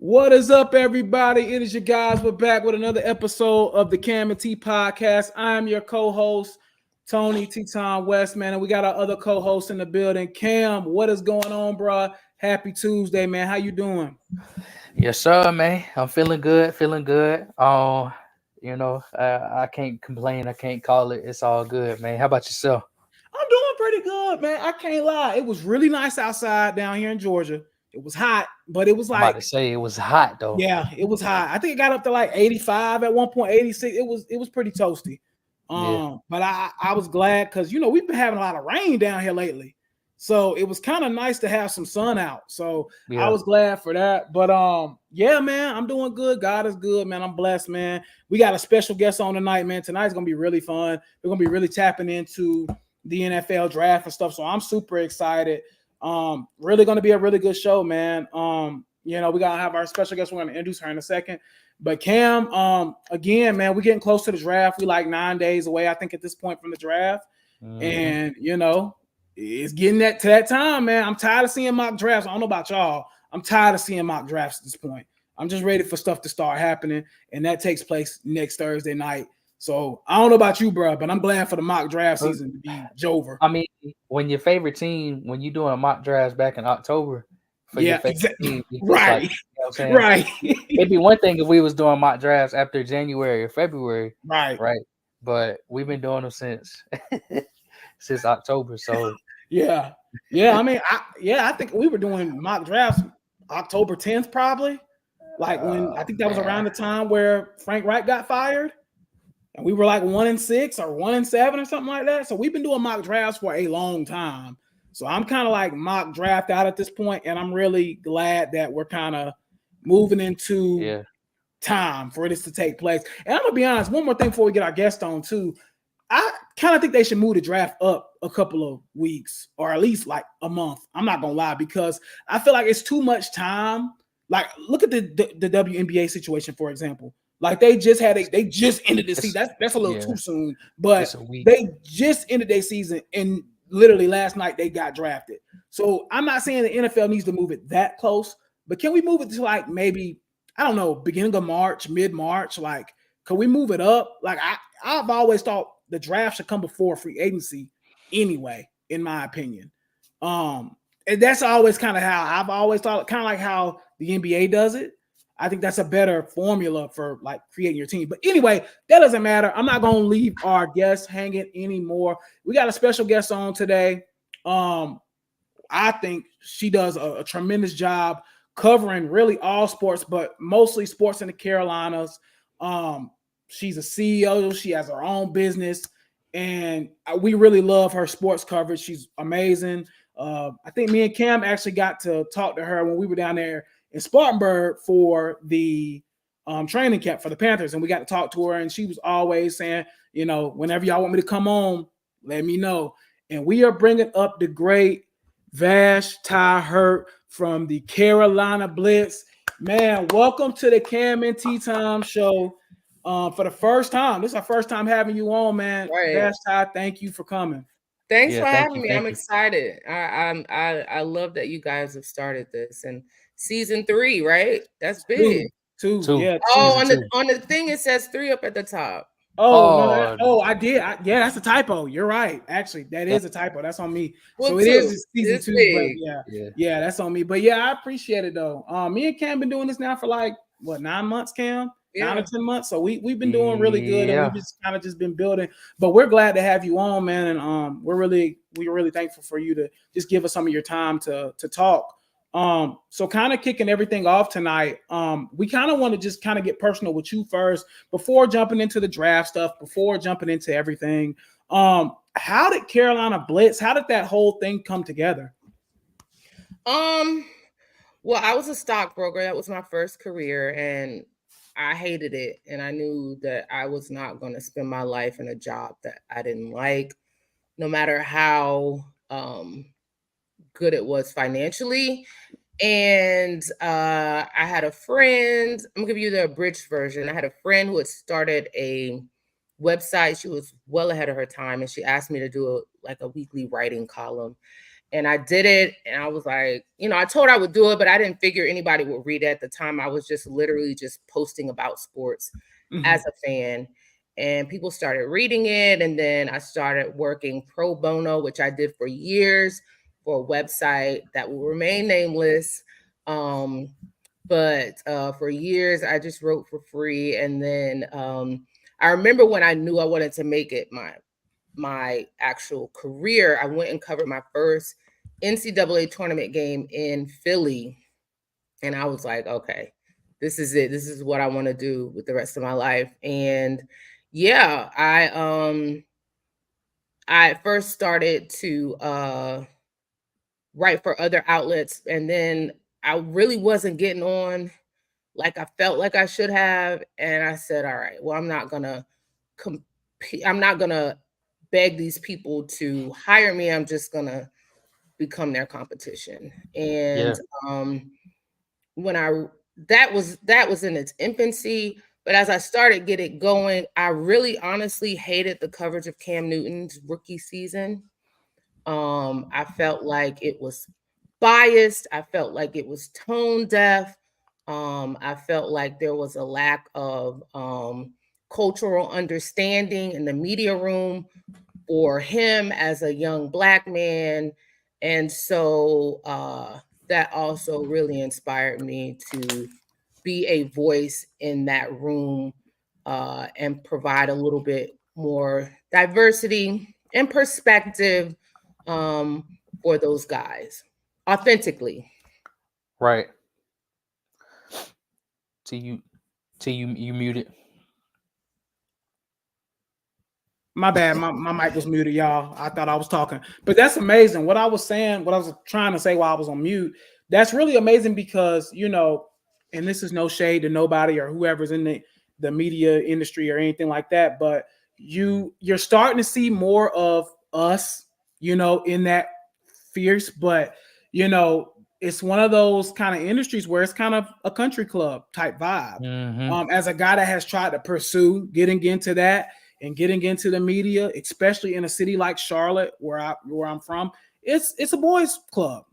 What is up, everybody? It is your guys. We're back with another episode of the Cam and T podcast. I'm your co-host, Tony T-Tom West, man, and we got our other co-host in the building, Cam. What is going on, bro? Happy Tuesday, man. How you doing? Yes, sir, man. I'm feeling good, feeling good. I can't complain. I can't call it. It's all good, man. How about yourself? I'm doing pretty good, man. I can't lie. It was really nice outside down here in Georgia. It was hot, but it was I'm about like, to say it was hot though. yeah, it was hot. I think it got up to like 85 at one point, 86. It was pretty toasty. Yeah. But I was glad because we've been having a lot of rain down here lately. So it was kind of nice to have some sun out. So I Yeah. was glad for that. But yeah, man, I'm doing good. God is good, man. I'm blessed, man. We got a special guest on tonight, man. Tonight's gonna be really fun. We're gonna be really tapping into the NFL draft and stuff. So I'm super excited. Really gonna be a really good show, man. We gotta have our special guest. We're gonna introduce her in a second. But Cam, again, man, we're getting close to the draft. We like 9 days away, I think, at this point from the draft. Mhm. And it's getting to that time, man. I'm tired of seeing mock drafts. I don't know about y'all. I'm tired of seeing mock drafts at this point. I'm just ready for stuff to start happening, and that takes place next Thursday night. So I don't know about you, bro, but I'm glad for the mock draft season to be over. I mean, when your favorite team, when you're doing mock drafts back in October for your favorite team, it's right, like, what I'm saying? right. It'd be one thing if we was doing mock drafts after January or February, right. But we've been doing them since since October. So yeah. I mean, I think we were doing mock drafts October 10th, probably. Like when I think that was around the time where Frank Reich got fired. And we were like 1-6 or 1-7 or something like that. So we've been doing mock drafts for a long time. So I'm kind of like mock draft out at this point, and I'm really glad that we're kind of moving into time for this to take place. And I'm gonna be honest, one more thing before we get our guest on too. I kind of think they should move the draft up a couple of weeks or at least like a month. I'm not gonna lie, because I feel like it's too much time. Like, look at the WNBA situation, for example. Like they just ended the season. That's a little too soon, but they just ended their season, and literally last night they got drafted. So I'm not saying the NFL needs to move it that close, but can we move it to like maybe, I don't know, beginning of March, mid-March? Like, can we move it up? Like I've always thought the draft should come before free agency anyway, in my opinion. And that's always kind of how I've always thought, kind of like how the NBA does it. I think that's a better formula for like creating your team. But anyway, that doesn't matter. I'm not going to leave our guests hanging anymore. We got a special guest on today. I think she does a tremendous job covering really all sports, but mostly sports in the Carolinas. She's a CEO. She has her own business, and we really love her sports coverage. She's amazing. I think me and Cam actually got to talk to her when we were down there in Spartanburg for the training camp for the Panthers, and we got to talk to her, and she was always saying, whenever y'all want me to come on, let me know. And we are bringing up the great Vashti from the Carolina Blitz. Man, welcome to the Cam and T Time show. For the first time, this is our first time having you on, man. Right. Vashti, thank you for coming. Thanks for having me. I'm excited. I love that you guys have started this, and season 3, right? That's big. Two. Yeah. Oh, on the thing it says 3 up at the top. Oh, I did. Yeah, that's a typo. You're right. Actually, that is a typo. That's on me. Well, so it is season 2. But yeah, that's on me. But yeah, I appreciate it though. Me and Cam been doing this now for like 9 months, Cam? 9 or 10 months. So we've been doing really good, and we've just kind of been building. But we're glad to have you on, man. And we're really thankful for you to just give us some of your time to talk. So kind of kicking everything off tonight, we kind of want to just kind of get personal with you first before jumping into the draft stuff, before jumping into everything. How did Carolina Blitz, how did that whole thing come together? Well, I was a stockbroker. That was my first career, and I hated it. And I knew that I was not going to spend my life in a job that I didn't like, no matter how good it was financially. And I had a friend, I'm gonna give you the abridged version. I had a friend who had started a website. She was well ahead of her time, and she asked me to do a weekly writing column. And I did it, and I was like, I told I would do it, but I didn't figure anybody would read it at the time. I was just literally just posting about sports as a fan, and people started reading it. And then I started working pro bono, which I did for years for a website that will remain nameless. But for years, I just wrote for free. And then I remember when I knew I wanted to make it my actual career, I went and covered my first NCAA tournament game in Philly. And I was like, okay, this is it. This is what I want to do with the rest of my life. And yeah, I first started to write for other outlets, and then I really wasn't getting on like I felt like I should have. And I said, all right, well, I'm not gonna compete. I'm not gonna beg these people to hire me. I'm just gonna become their competition. And when that was in its infancy, but as I started get it going, I really honestly hated the coverage of Cam Newton's rookie season. I felt like it was biased. I felt like it was tone deaf. I felt like there was a lack of cultural understanding in the media room for him as a young Black man. And so that also really inspired me to be a voice in that room and provide a little bit more diversity and perspective for those guys authentically. Right. Till you muted. My bad. My mic was muted, y'all. I thought I was talking. But that's amazing. What I was saying, what I was trying to say while I was on mute, that's really amazing because, and this is no shade to nobody or whoever's in the media industry or anything like that, but you're starting to see more of us, in that fierce, but it's one of those kind of industries where it's kind of a country club type vibe. As a guy that has tried to pursue getting into that and getting into the media, especially in a city like Charlotte, where I'm from, it's a boys club,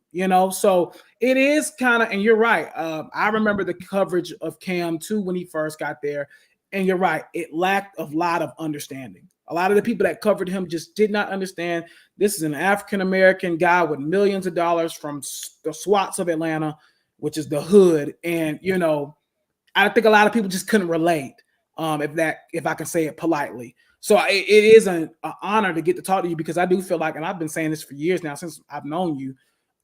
So it is kind of, and you're right. I remember the coverage of Cam too when he first got there, and you're right. It lacked a lot of understanding. A lot of the people that covered him just did not understand. This is an African-American guy with millions of dollars from the SWATs of Atlanta, which is the hood. And, I think a lot of people just couldn't relate, if I can say it politely. So it is an honor to get to talk to you, because I do feel like, and I've been saying this for years now since I've known you,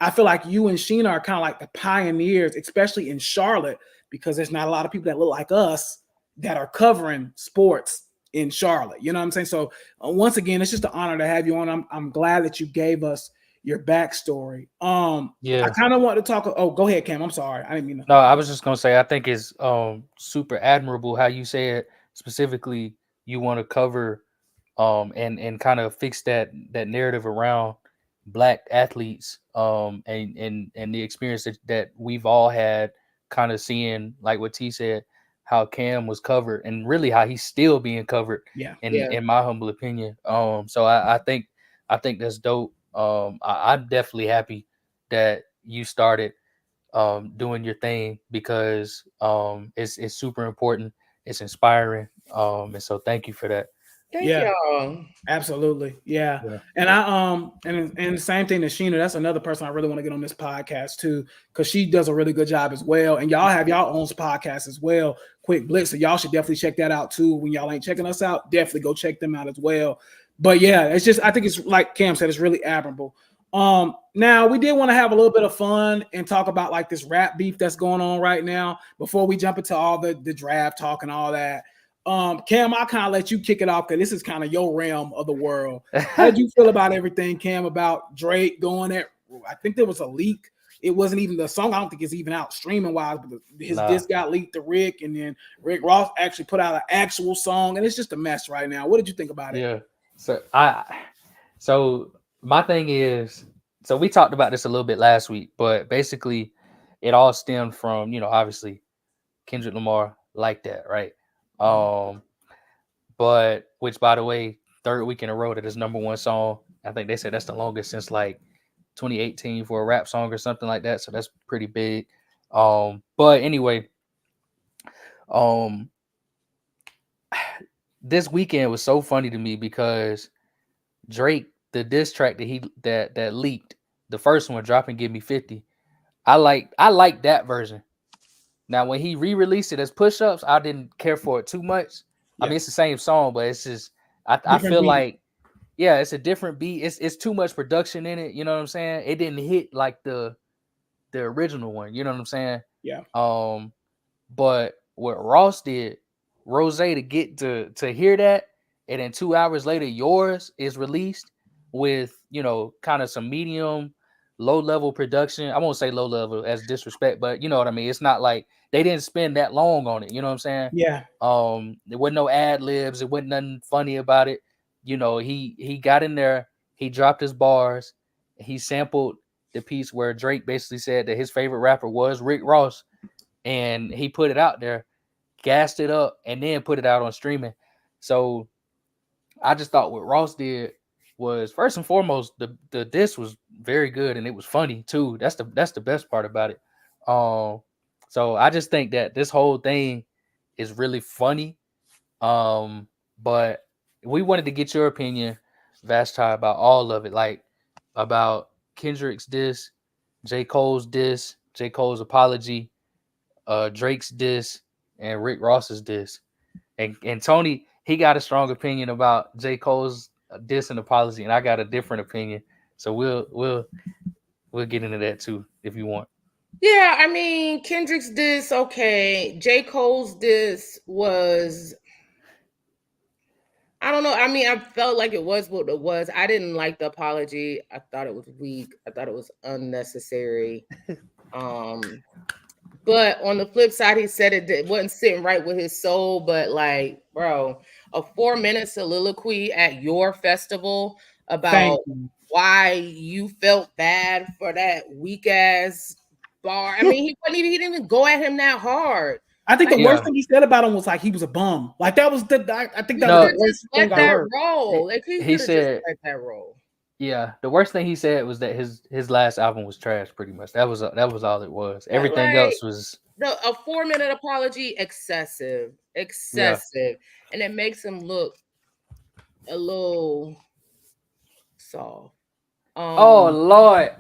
I feel like you and Sheena are kind of like the pioneers, especially in Charlotte, because there's not a lot of people that look like us that are covering sports in Charlotte. You know what I'm saying? So once again, it's just an honor to have you on. I'm glad that you gave us your backstory. I kind of want to talk. Oh, go ahead, Cam. I'm sorry. I didn't mean to. No, I was just gonna say I think it's super admirable how you said specifically you want to cover and kind of fix that narrative around Black athletes and the experience that we've all had, kind of seeing, like what T said, how Cam was covered and really how he's still being covered. In my humble opinion. So I think that's dope. I'm definitely happy that you started doing your thing, because it's super important. It's inspiring. And so thank you for that. Thank y'all. Absolutely. Yeah. And I and the same thing to Sheena. That's another person I really want to get on this podcast too, because she does a really good job as well. And y'all have y'all own podcast as well, Quick Blitz. So y'all should definitely check that out too. When y'all ain't checking us out, definitely go check them out as well. But yeah, it's just, I think it's like Cam said, it's really admirable. Now we did want to have a little bit of fun and talk about like this rap beef that's going on right now before we jump into all the draft talk and all that. Cam, I'll kind of let you kick it off because this is kind of your realm of the world. How did you feel about everything, Cam, about Drake going there? I think there was a leak. It wasn't even the song. I don't think it's even out streaming wise, but his disc got leaked to Rick, and then Rick Ross actually put out an actual song, and it's just a mess right now. What did you think about it? Yeah. So my thing is, so we talked about this a little bit last week, but basically it all stemmed from, obviously Kendrick Lamar like that, right? But which, by the way, third week in a row that is number one song. I think they said that's the longest since like 2018 for a rap song or something like that. So that's pretty big. But anyway, this weekend was so funny to me because Drake, the diss track that leaked, the first one, Drop and Give Me 50. I like that version. Now when he re-released it as push-ups, I didn't care for it too much. I mean, it's the same song, but it's just I feel beat. Like, yeah, it's a different beat. It's too much production in it. You know what I'm saying? It didn't hit like the original one. You know what I'm saying? Yeah. But what Ross did, Rose, to get to hear that, and then 2 hours later, Yours is released with, you know, kind of some medium, low level production. I won't say low level as disrespect, but you know what I mean. It's not like they didn't spend that long on it. You know what I'm saying? Yeah. There wasn't no ad libs. It wasn't nothing funny about it. You know, he got in there. He dropped his bars. He sampled the piece where Drake basically said that his favorite rapper was Rick Ross, and he put it out there, gassed it up, and then put it out on streaming. So I just thought what Ross did was, first and foremost, the diss was very good, and it was funny too. That's the best part about it. So I just think that this whole thing is really funny. But we wanted to get your opinion, Vashti, about all of it, like about Kendrick's diss, J. Cole's diss, J. Cole's apology, Drake's diss, and Rick Ross's diss. And Tony, he got a strong opinion about J. Cole's diss and apology, and I got a different opinion. So we'll get into that too if you want. Yeah, I mean, Kendrick's diss, okay. J. Cole's diss was, I don't know. I mean, I felt like it was what it was. I didn't like the apology. I thought it was weak. I thought it was unnecessary. But on the flip side, he said it wasn't sitting right with his soul. But like, bro, a 4-minute soliloquy at your festival about why you felt bad for that weak ass bar. I mean, he didn't even go at him that hard. I think the worst thing he said about him was like he was a bum. Like that was I think that was the worst thing I heard. Roll. Like he said, just let that roll. Yeah, the worst thing he said was that his last album was trash. Pretty much, that was all it was. Everything else was a 4-minute apology, excessive, and it makes him look a little soft. Oh Lord,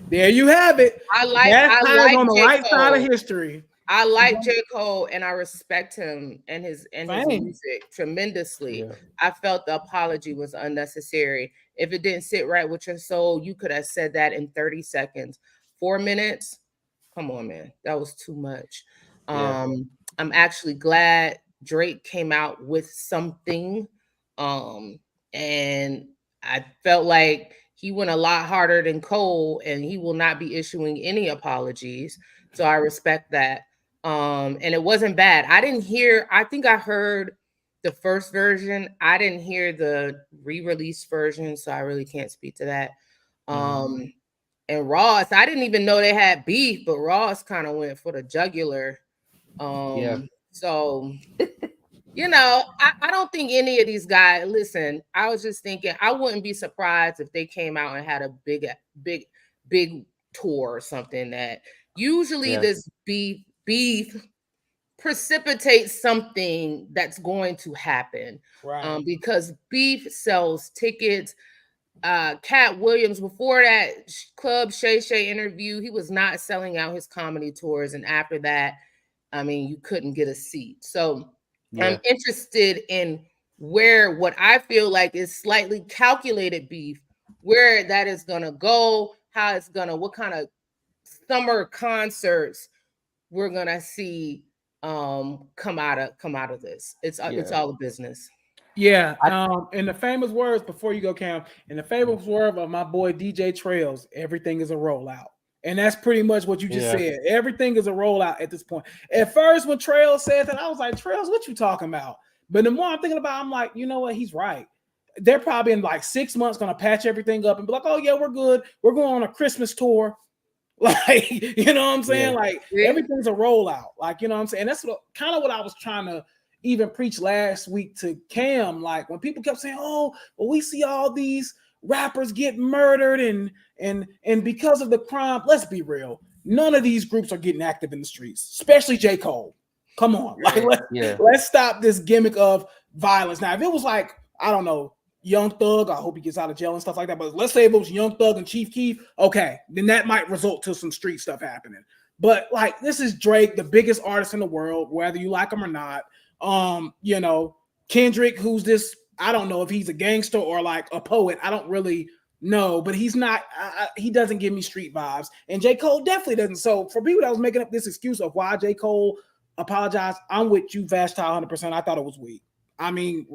there you have it. I like on the right side of history. I like J. Cole and I respect him and his music tremendously. Yeah. I felt the apology was unnecessary. If it didn't sit right with your soul, you could have said that in 30 seconds. 4 minutes? Come on, man. That was too much. Yeah. I'm actually glad Drake came out with something. And I felt like he went a lot harder than Cole, and he will not be issuing any apologies. So I respect that. And it wasn't bad. I think I heard the first version. I didn't hear the re-release version, so I really can't speak to that. And Ross, I didn't even know they had beef, but Ross kind of went for the jugular. So, you know, I don't think any of these guys, listen, I was just thinking, I wouldn't be surprised if they came out and had a big tour or something. That usually this beef precipitates something that's going to happen, right? Because beef sells tickets. Cat Williams, before that Club Shay Shay interview, he was not selling out his comedy tours, and after that, I mean, you couldn't get a seat. So I'm interested in what I feel like is slightly calculated beef, where that is gonna go, how it's gonna, what kind of summer concerts we're gonna see come out of this. It's all a business. Yeah. In the famous words, before you go, Cam, in the famous word of my boy DJ Trails, everything is a rollout. And that's pretty much what you just said. Everything is a rollout at this point. At first, when Trails said that, I was like, Trails, what you talking about? But the more I'm thinking about it, I'm like, you know what? He's right. They're probably in like 6 months going to patch everything up and be like, oh, yeah, we're good. We're going on a Christmas tour. Like, you know what I'm saying? Like, everything's a rollout. Like, you know what I'm saying? And that's kind of what I was trying to even preach last week to Cam. Like, when people kept saying, oh, well, we see all these rappers get murdered and because of the crime. Let's be real. None of these groups are getting active in the streets, especially J. Cole. Come on. Like, let's stop this gimmick of violence. Now, if it was like, I don't know, Young Thug, I hope he gets out of jail and stuff like that. But let's say if it was Young Thug and Chief Keef, okay, then that might result to some street stuff happening. But like, this is Drake, the biggest artist in the world, whether you like him or not. You know, Kendrick, who's this, I don't know if he's a gangster or like a poet. I don't really know, but he's not, he doesn't give me street vibes. And J. Cole definitely doesn't. So for people that was making up this excuse of why J. Cole apologized, I'm with you, Vashti, 100%. I thought it was weak. I mean,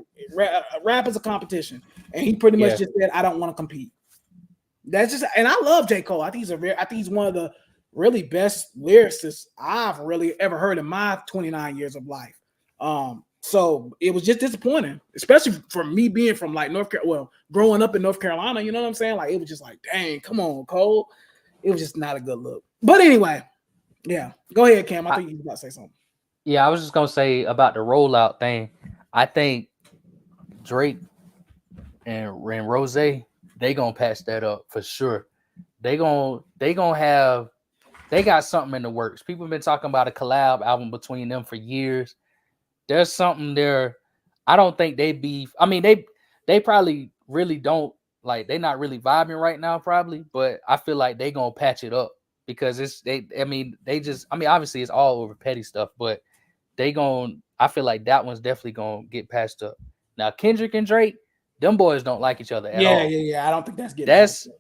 rap is a competition. And he pretty much just said, I don't want to compete. That's just, and I love J. Cole. I think he's one of the really best lyricists I've really ever heard in my 29 years of life. So it was just disappointing, especially for me being from like growing up in North Carolina, you know what I'm saying? Like, it was just like, dang, come on, Cole. It was just not a good look. But anyway, yeah, go ahead, Cam. I think you were about to say something. Yeah, I was just gonna say about the rollout thing. I think Drake and Rose, they gonna patch that up for sure. They got something in the works. People have been talking about a collab album between them for years. There's something there. I don't think they beef. I mean, they probably really don't, like, they're not really vibing right now, probably, but I feel like they gonna patch it up because obviously it's all over petty stuff, but I feel like that one's definitely gonna get patched up. Now, Kendrick and Drake, them boys don't like each other at all. Yeah. I don't think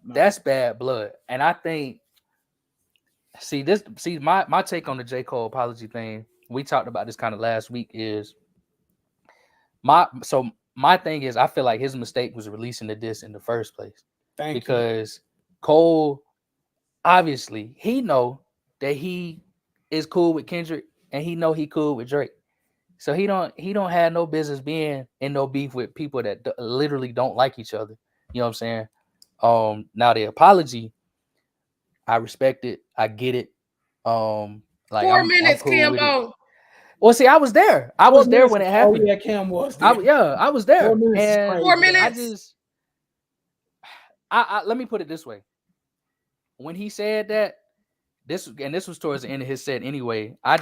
that's bad blood. And I think, my take on the J. Cole apology thing, we talked about this kind of last week, is my thing is, I feel like his mistake was releasing the diss in the first place. Because Cole, obviously, he know that he is cool with Kendrick and he know he cool with Drake. So he don't have no business being in no beef with people that literally don't like each other. You know what I'm saying? Now the apology, I respect it. I get it. Like 4 minutes, cool Cambo. Well, see, I was there. I was there when it happened. Oh, yeah, Cam was there. I was there. 4 minutes. 4 minutes. Let me put it this way. When he said that, this was towards the end of his set anyway, I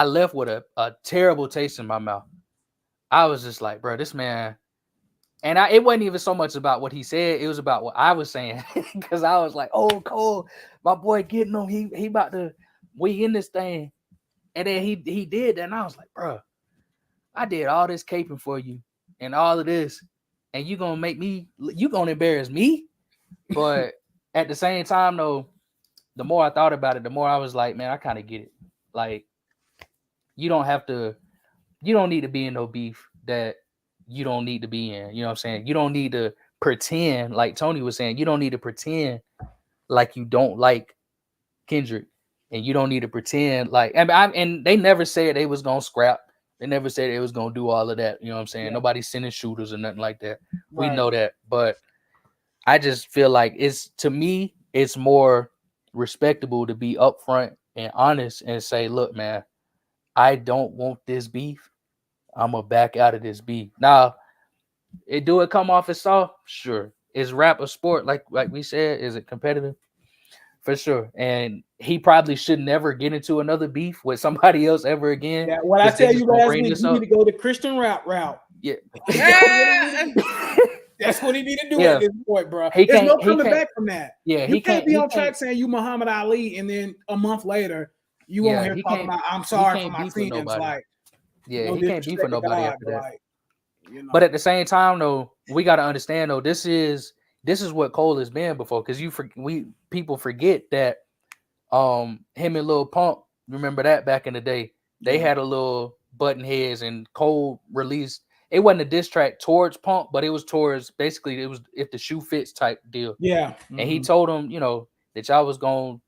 left with a terrible taste in my mouth. I was just like, bro, this man, and it wasn't even so much about what he said. It was about what I was saying, because I was like, oh, Cole, my boy getting him. He about to, we in this thing. And then he did that, and I was like, bro, I did all this caping for you and all of this, and you gonna embarrass me? But at the same time, though, the more I thought about it, the more I was like, man, I kind of get it. Like, you don't need to be in no beef that you don't need to be in. You know what I'm saying? You don't need to pretend, like Tony was saying, you don't need to pretend like you don't like Kendrick. And you don't need to pretend like, and they never said they was gonna scrap. They never said they was gonna do all of that. You know what I'm saying? Yeah. Nobody's sending shooters or nothing like that. Right. We know that, but I just feel like to me, it's more respectable to be upfront and honest and say, look, man, I don't want this beef. I'm gonna back out of this beef. Now, do it come off as soft? Sure. Is rap a sport? Like we said, is it competitive? For sure. And he probably should never get into another beef with somebody else ever again. Yeah, what I tell you last week, you need to go the Christian rap route. Yeah. That's what he need to do at this point, bro. There's no coming back from that. Yeah, you can't be on track saying you Muhammad Ali, and then a month later you won't hear talking about I'm sorry for my sins. Like, he can't beef with nobody after that. Like, But at the same time, though, we got to understand, though, this is what Cole has been before, because people forget that him and Lil Pump, remember that back in the day, they had a little button heads, and Cole released, it wasn't a diss track towards Pump, but it was towards, basically, it was if the shoe fits type deal. Yeah. And he told him, that y'all was going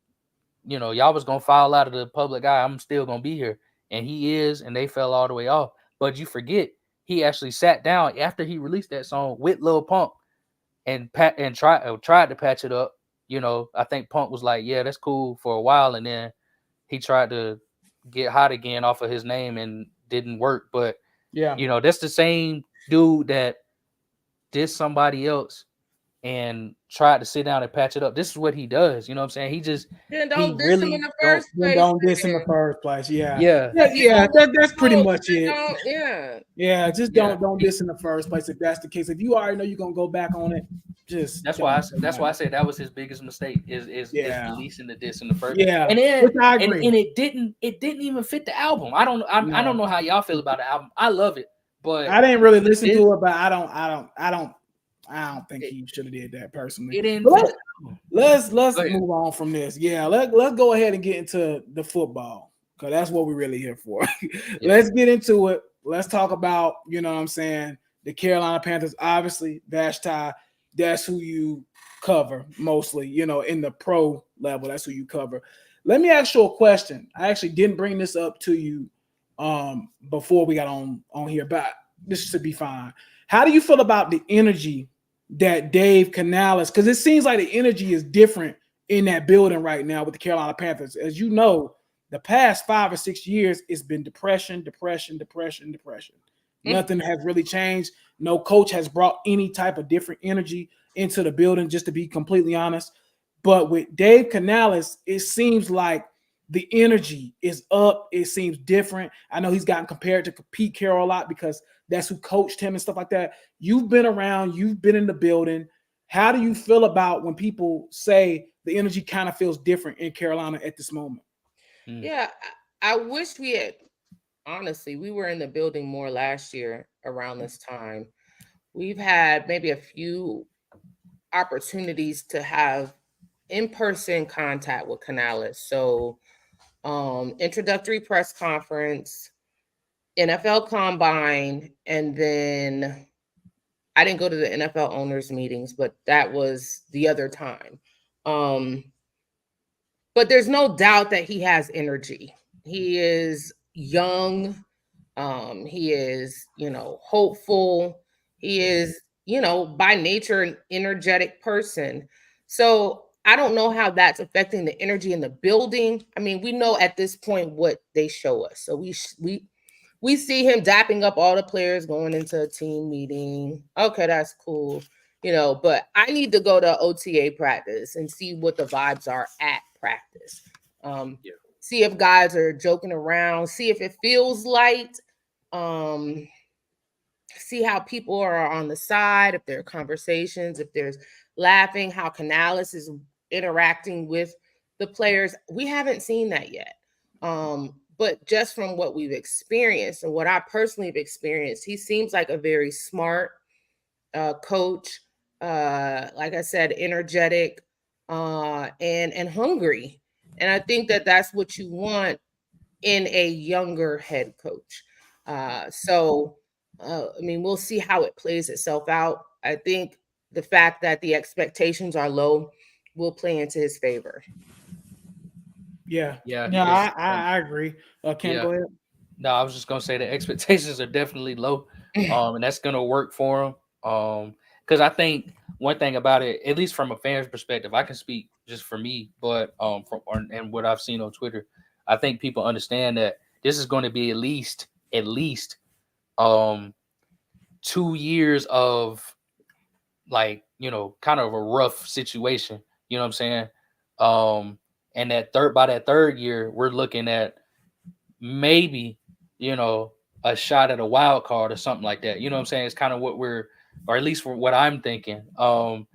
to file out of the public eye. I'm still going to be here. And he is, and they fell all the way off. But you forget, he actually sat down after he released that song with Lil Pump and tried to patch it up. I think Pump was like, yeah, that's cool for a while. And then he tried to get hot again off of his name and didn't work. But, that's the same dude that did somebody else and tried to sit down and patch it up. This is what he does. You know what I'm saying? Then He don't diss him in really the first place. Don't diss in the first place. Yeah. Yeah. That's pretty much it. Yeah. Just don't diss in the first place if that's the case. If you already know you're gonna go back on it, just that's why I said that was his biggest mistake is releasing the diss in the first. Yeah, and then which I agree. And it didn't even fit the album. I don't know how y'all feel about the album. I love it, but I didn't really listen to it. But I don't think he should have did that personally. It didn't. Let's move on from this. Yeah, let's go ahead and get into the football because that's what we're really here for. Let's get into it. Let's talk about, you know what I'm saying, the Carolina Panthers. Obviously, Vashti, that's who you cover mostly, you know, in the pro level. That's who you cover. Let me ask you a question. I actually didn't bring this up to you before we got on here, but this should be fine. How do you feel about the energy that Dave Canales, because it seems like the energy is different in that building right now with the Carolina Panthers. As you know, the past 5 or 6 years, it's been depression. Nothing has really changed. No coach has brought any type of different energy into the building, just to be completely honest. But with Dave Canales, it seems like the energy is up. It seems different. I know he's gotten compared to Pete Carroll a lot because that's who coached him and stuff like that. You've been around. You've been in the building. How do you feel about when people say the energy kind of feels different in Carolina at this moment? Yeah, I wish we had, honestly, we were in the building more last year around this time. We've had maybe a few opportunities to have in-person contact with Canales. So introductory press conference, NFL Combine, and then I didn't go to the NFL owners meetings, but that was the other time. But there's no doubt that he has energy. He is young. He is, hopeful. He is, by nature, an energetic person. So I don't know how that's affecting the energy in the building. I mean, we know at this point what they show us. So we see him dapping up all the players going into a team meeting. Okay, that's cool. But I need to go to OTA practice and see what the vibes are at practice. See if guys are joking around, see if it feels light, see how people are on the side, if there are conversations, if there's laughing, how Canales is interacting with the players. We haven't seen that yet. But just from what we've experienced and what I personally have experienced, he seems like a very smart coach. Like I said, energetic and hungry. And I think that that's what you want in a younger head coach. We'll see how it plays itself out. I think the fact that the expectations are low will play into his favor. Yeah. I agree. Ken, go ahead. No, I was just gonna say the expectations are definitely low, and that's gonna work for him. Because I think one thing about it, at least from a fan's perspective, I can speak just for me, but and what I've seen on Twitter, I think people understand that this is going to be at least 2 years of kind of a rough situation. You know what I'm saying? And by that third year, we're looking at maybe, a shot at a wild card or something like that. You know what I'm saying? It's kind of what or at least for what I'm thinking. But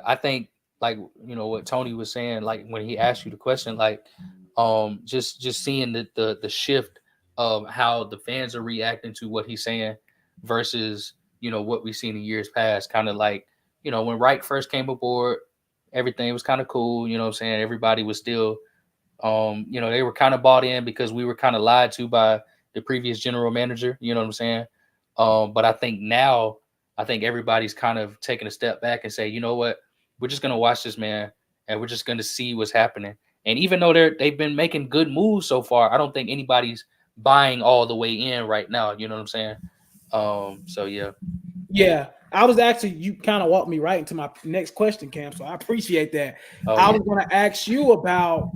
I think what Tony was saying, like when he asked you the question, just seeing the shift of how the fans are reacting to what he's saying versus, what we've seen in years past, kind of like, when Reich first came aboard, everything was kind of cool. You know what I'm saying? Everybody was still, they were kind of bought in because we were kind of lied to by the previous general manager. You know what I'm saying? But I think now, everybody's kind of taking a step back and say, you know what, we're just going to watch this man and we're just going to see what's happening. And even though they've been making good moves so far, I don't think anybody's buying all the way in right now. You know what I'm saying? Yeah. I was actually, you kind of walked me right into my next question, Cam. So I appreciate that. I was going to ask you about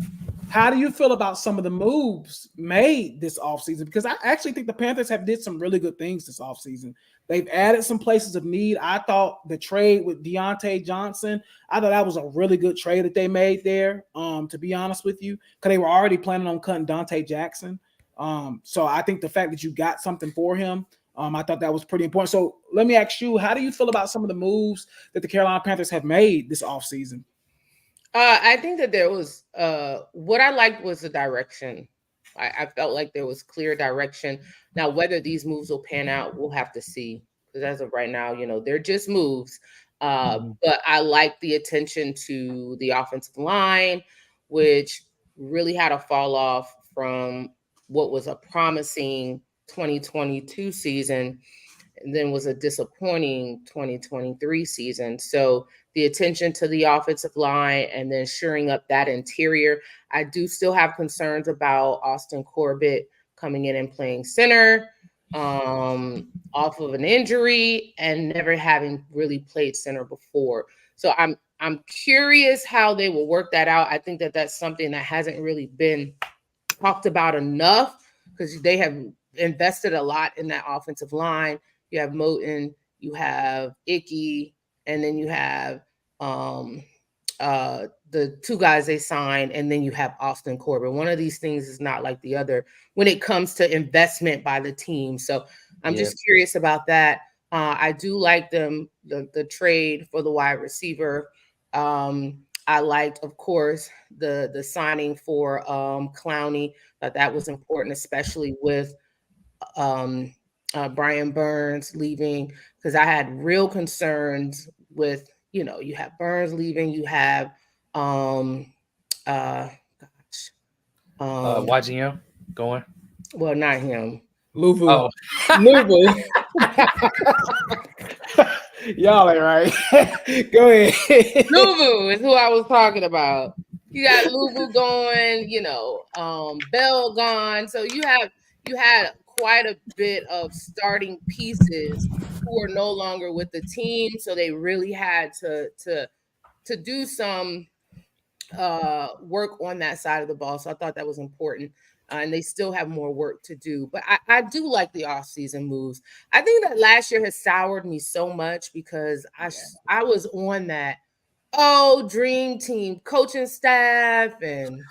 how do you feel about some of the moves made this offseason? Because I actually think the Panthers have did some really good things this offseason. They've added some places of need. I thought the trade with Deontay Johnson, I thought that was a really good trade that they made there. To be honest with you, because they were already planning on cutting Dante Jackson. So I think the fact that you got something for him, I thought that was pretty important. So let me ask you, how do you feel about some of the moves that the Carolina Panthers have made this offseason? I think that there was what I liked was the direction. I felt like there was clear direction. Now, whether these moves will pan out, we'll have to see. Because as of right now, they're just moves. But I like the attention to the offensive line, which really had a fall off from what was a promising 2022 season, and then was a disappointing 2023 season. So the attention to the offensive line and then shoring up that interior. I do still have concerns about Austin Corbett coming in and playing center off of an injury and never having really played center before. So I'm curious how they will work that out. I think that that's something that hasn't really been talked about enough because they have invested a lot in that offensive line. You have Moten, you have Icky, and then you have the two guys they signed, and then you have Austin Corbett. One of these things is not like the other when it comes to investment by the team. So I'm just curious about that. I do like the trade for the wide receiver. I liked, of course, the signing for Clowney. That was important, especially with Brian Burns leaving, because I had real concerns with, you have Burns leaving, you have YGM going. Well, not him. Luvu. Oh. Luvu. Y'all ain't right. Go ahead. Luvu is who I was talking about. You got Luvu going, Bell gone. So you had quite a bit of starting pieces who are no longer with the team. So they really had to do some work on that side of the ball. So I thought that was important. And they still have more work to do. But I do like the offseason moves. I think that last year has soured me so much because I was on that, dream team coaching staff and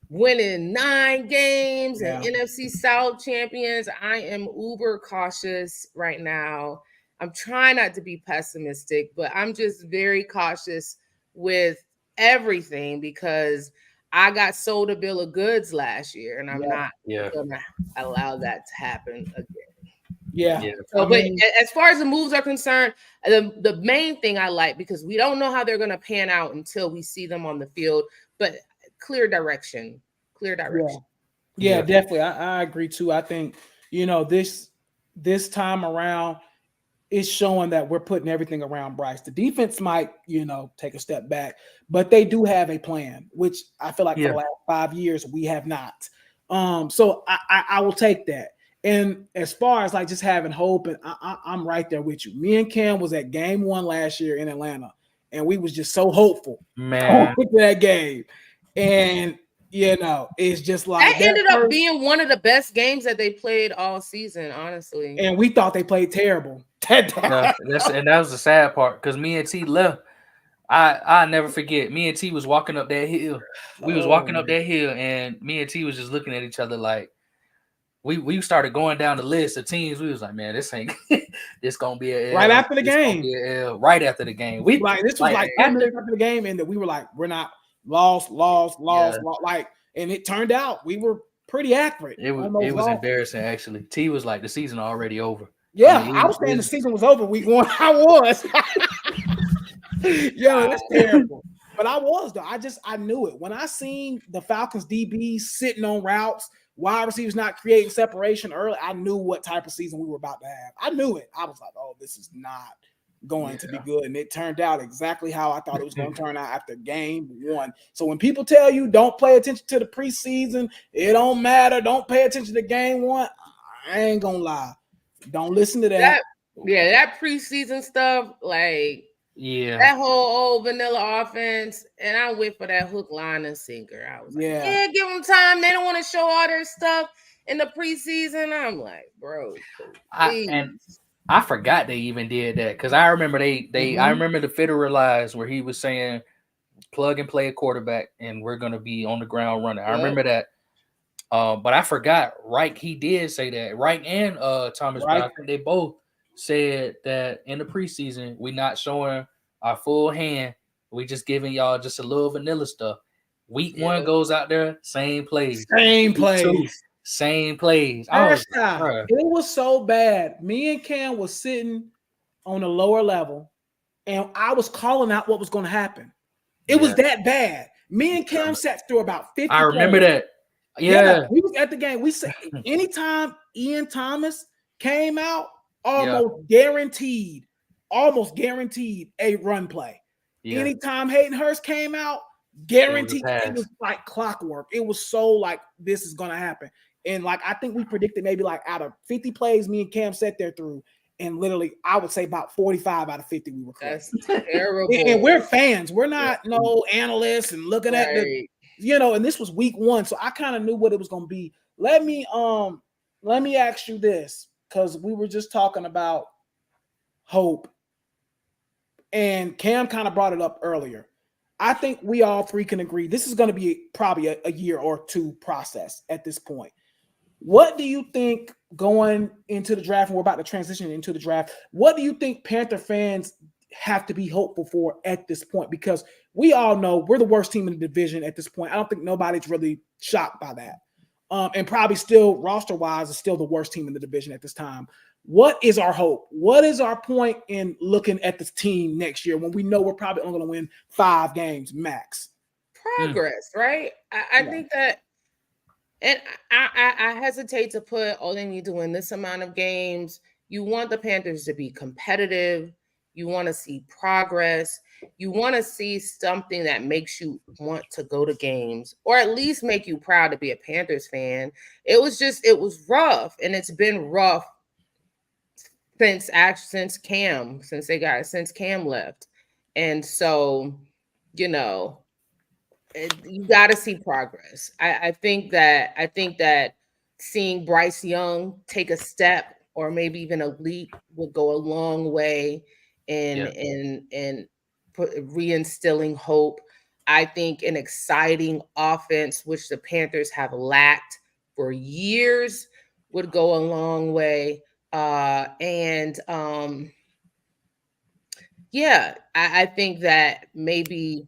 winning 9 games and NFC South champions. I am uber cautious right now. I'm trying not to be pessimistic, but I'm just very cautious with everything because I got sold a bill of goods last year, and I'm not going to allow that to happen again. Yeah. So, but as far as the moves are concerned, the main thing I like, because we don't know how they're going to pan out until we see them on the field, but clear direction. Yeah, definitely. I agree too. I think, this time around, is showing that we're putting everything around Bryce. The defense might, take a step back, but they do have a plan, which I feel like for the last 5 years we have not. So I will take that. And as far as like just having hope, and I'm right there with you. Me and Cam was at game 1 last year in Atlanta, and we was just so hopeful man with that game. And it's just like that ended up being one of the best games that they played all season, honestly. And we thought they played terrible. And that was the sad part because me and T left. I never forget. Me and T was walking up that hill. We was walking up that hill, and me and T was just looking at each other like we started going down the list of teams. We was like, man, this ain't this gonna be a L. Right after the game. Right after the game. We like this was like 10 minutes after the game, and we were like, we're not lost. Like, and it turned out we were pretty accurate. It was embarrassing actually. T was like, the season already over. Yeah, I was saying the season was over week 1. I was. That's terrible. But I was though. I knew it. When I seen the Falcons DBs sitting on routes, wide receivers not creating separation early, I knew what type of season we were about to have. I knew it. I was like, oh, this is not going to be good. And it turned out exactly how I thought it was going to turn out after game 1. So when people tell you don't pay attention to the preseason, it don't matter, don't pay attention to game 1, I ain't gonna lie. Don't listen to that. That preseason stuff, like that whole old vanilla offense, and I wait for that hook, line, and sinker. I was like, give them time. They don't want to show all their stuff in the preseason. I'm like, bro, I forgot they even did that because I remember I remember the Federalized where he was saying plug and play a quarterback and we're gonna be on the ground running. I remember that. But I forgot. Reich, he did say that. Reich and Thomas Brown, I think they both said that in the preseason we not showing our full hand. We just giving y'all just a little vanilla stuff. Week 1 goes out there, same plays. Same plays. Same plays. It was so bad. Me and Cam was sitting on the lower level, and I was calling out what was going to happen. It was that bad. Me and Cam sat through about 50 I remember that. Yeah. We was at the game. We said anytime Ian Thomas came out, almost guaranteed a run play. Yeah. Anytime Hayden Hurst came out, guaranteed. It was like clockwork. It was so like this is gonna happen. And like I think we predicted maybe like out of 50 plays, me and Cam sat there through, and literally I would say about 45 out of 50 we were correct. That's terrible. And we're fans. We're not no analysts and looking at the, and this was week 1, so I kind of knew what it was gonna be. Let me ask you this, because we were just talking about hope, and Cam kind of brought it up earlier. I think we all three can agree this is going to be probably a year or 2 process at this point. What do you think going into the draft, and we're about to transition into the draft, what do you think Panther fans have to be hopeful for at this point? Because we all know we're the worst team in the division at this point. I don't think nobody's really shocked by that. And probably still roster-wise is still the worst team in the division at this time. What is our hope? What is our point in looking at this team next year when we know we're probably only going to win 5 games max? Progress, right? I think that, and I hesitate to put, they need to win this amount of games. You want the Panthers to be competitive. You want to see progress. You want to see something that makes you want to go to games, or at least make you proud to be a Panthers fan. It was rough, and it's been rough since Cam left. And so, you got to see progress. I think that seeing Bryce Young take a step or maybe even a leap will go a long way in reinstilling hope. I think an exciting offense, which the Panthers have lacked for years, would go a long way. I think that maybe,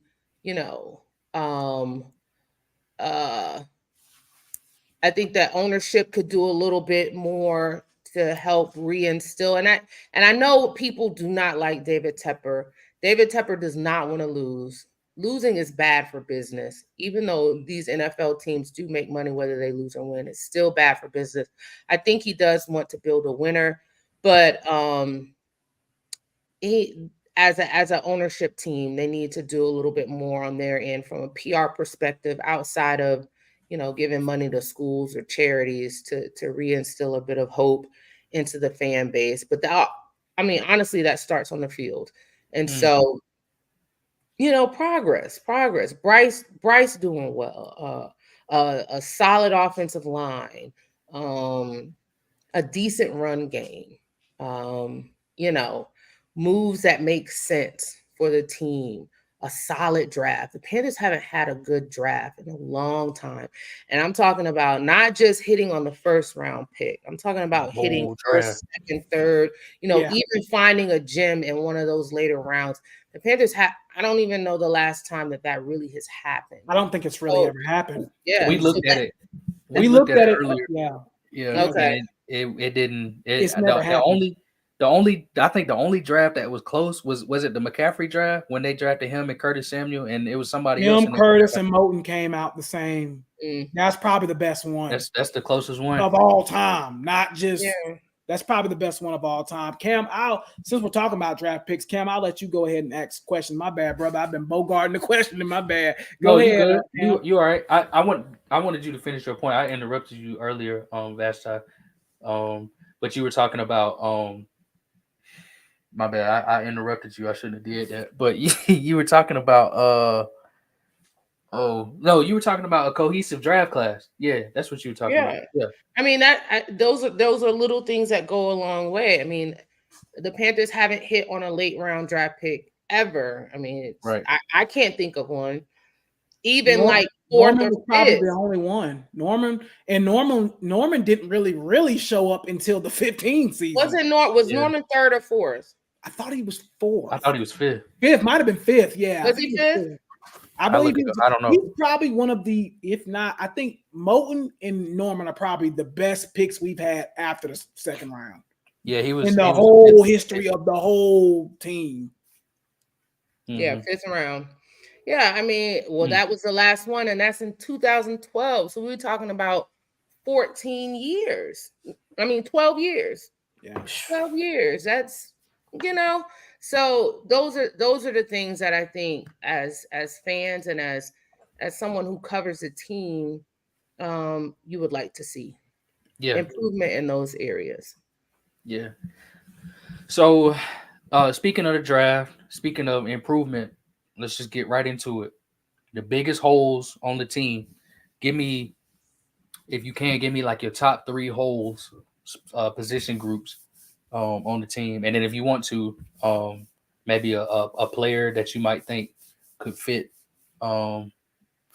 I think that ownership could do a little bit more to help reinstill. And I know people do not like David Tepper. David Tepper does not want to lose. Losing is bad for business. Even though these NFL teams do make money, whether they lose or win, it's still bad for business. I think he does want to build a winner, but as an ownership team, they need to do a little bit more on their end from a PR perspective, outside of, giving money to schools or charities to reinstill a bit of hope into the fan base. But honestly, that starts on the field. And so, progress. Bryce doing well. A solid offensive line. A decent run game. Moves that make sense for the team. A solid draft. The Panthers haven't had a good draft in a long time. And I'm talking about not just hitting on the first round pick. I'm talking about hitting first, second, third, even finding a gem in one of those later rounds. The Panthers I don't even know the last time that really has happened. I don't think it's really ever happened. Yeah. We looked at it. We looked at it earlier. Yeah. Okay. It didn't. It's never happened. I think the only draft that was close was it the McCaffrey draft when they drafted him and Curtis Samuel, and it was somebody else. Curtis and Moten came out the same. That's probably the best one. That's the closest one of all time. Not just that's probably the best one of all time. Cam, since we're talking about draft picks, Cam, I'll let you go ahead and ask questions. My bad, brother. I've been bogarting the question in my bad. Go ahead. You all right? I wanted you to finish your point. I interrupted you earlier, Vashti. But you were talking about my bad. I interrupted you. I shouldn't have did that. But you were talking about you were talking about a cohesive draft class. Yeah, that's what you were talking about. Yeah. I mean, those are little things that go a long way. I mean, the Panthers haven't hit on a late round draft pick ever. I mean, I can't think of one. Even like fourth Norman or was probably fifth. the only one. Norman didn't really show up until the 15 season. Was Norman third or fourth? I thought he was fourth. I thought he was fifth. Fifth, might have been fifth. Yeah. Was he fifth? I believe I don't know. He's probably one of the, if not, I think Moten and Norman are probably the best picks we've had after the second round. Yeah, he was in the whole history of the whole team. Yeah, fifth round. Yeah, I mean, well, that was the last one, and that's in 2012. So we were talking about 14 years. I mean, 12 years. Yeah, 12 years. That's, so those are the things that I think as fans and as someone who covers a team, you would like to see. Yeah, improvement in those areas. Yeah. So, speaking of the draft, speaking of improvement, let's just get right into it. The biggest holes on the team. Give me, if you can, give me like your top 3 holes, position groups on the team. And then if you want to, maybe a player that you might think could fit for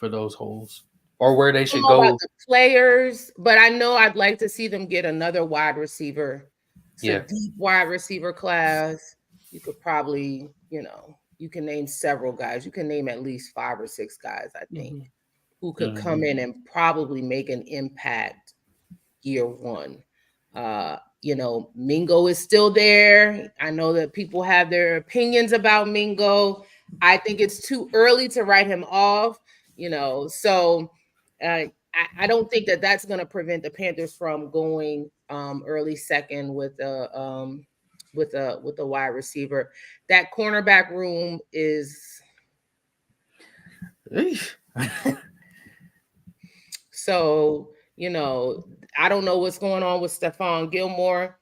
those holes or where they should go. About the players, but I know I'd like to see them get another wide receiver. So deep wide receiver class. You could probably, you can name several guys. You can name at least 5 or 6 guys, I think, who could come in and probably make an impact year one. Mingo is still there. I know that people have their opinions about Mingo. I think it's too early to write him off, so I don't think that that's going to prevent the Panthers from going early second with a wide receiver. That cornerback room is so, I don't know what's going on with Stephon Gilmore,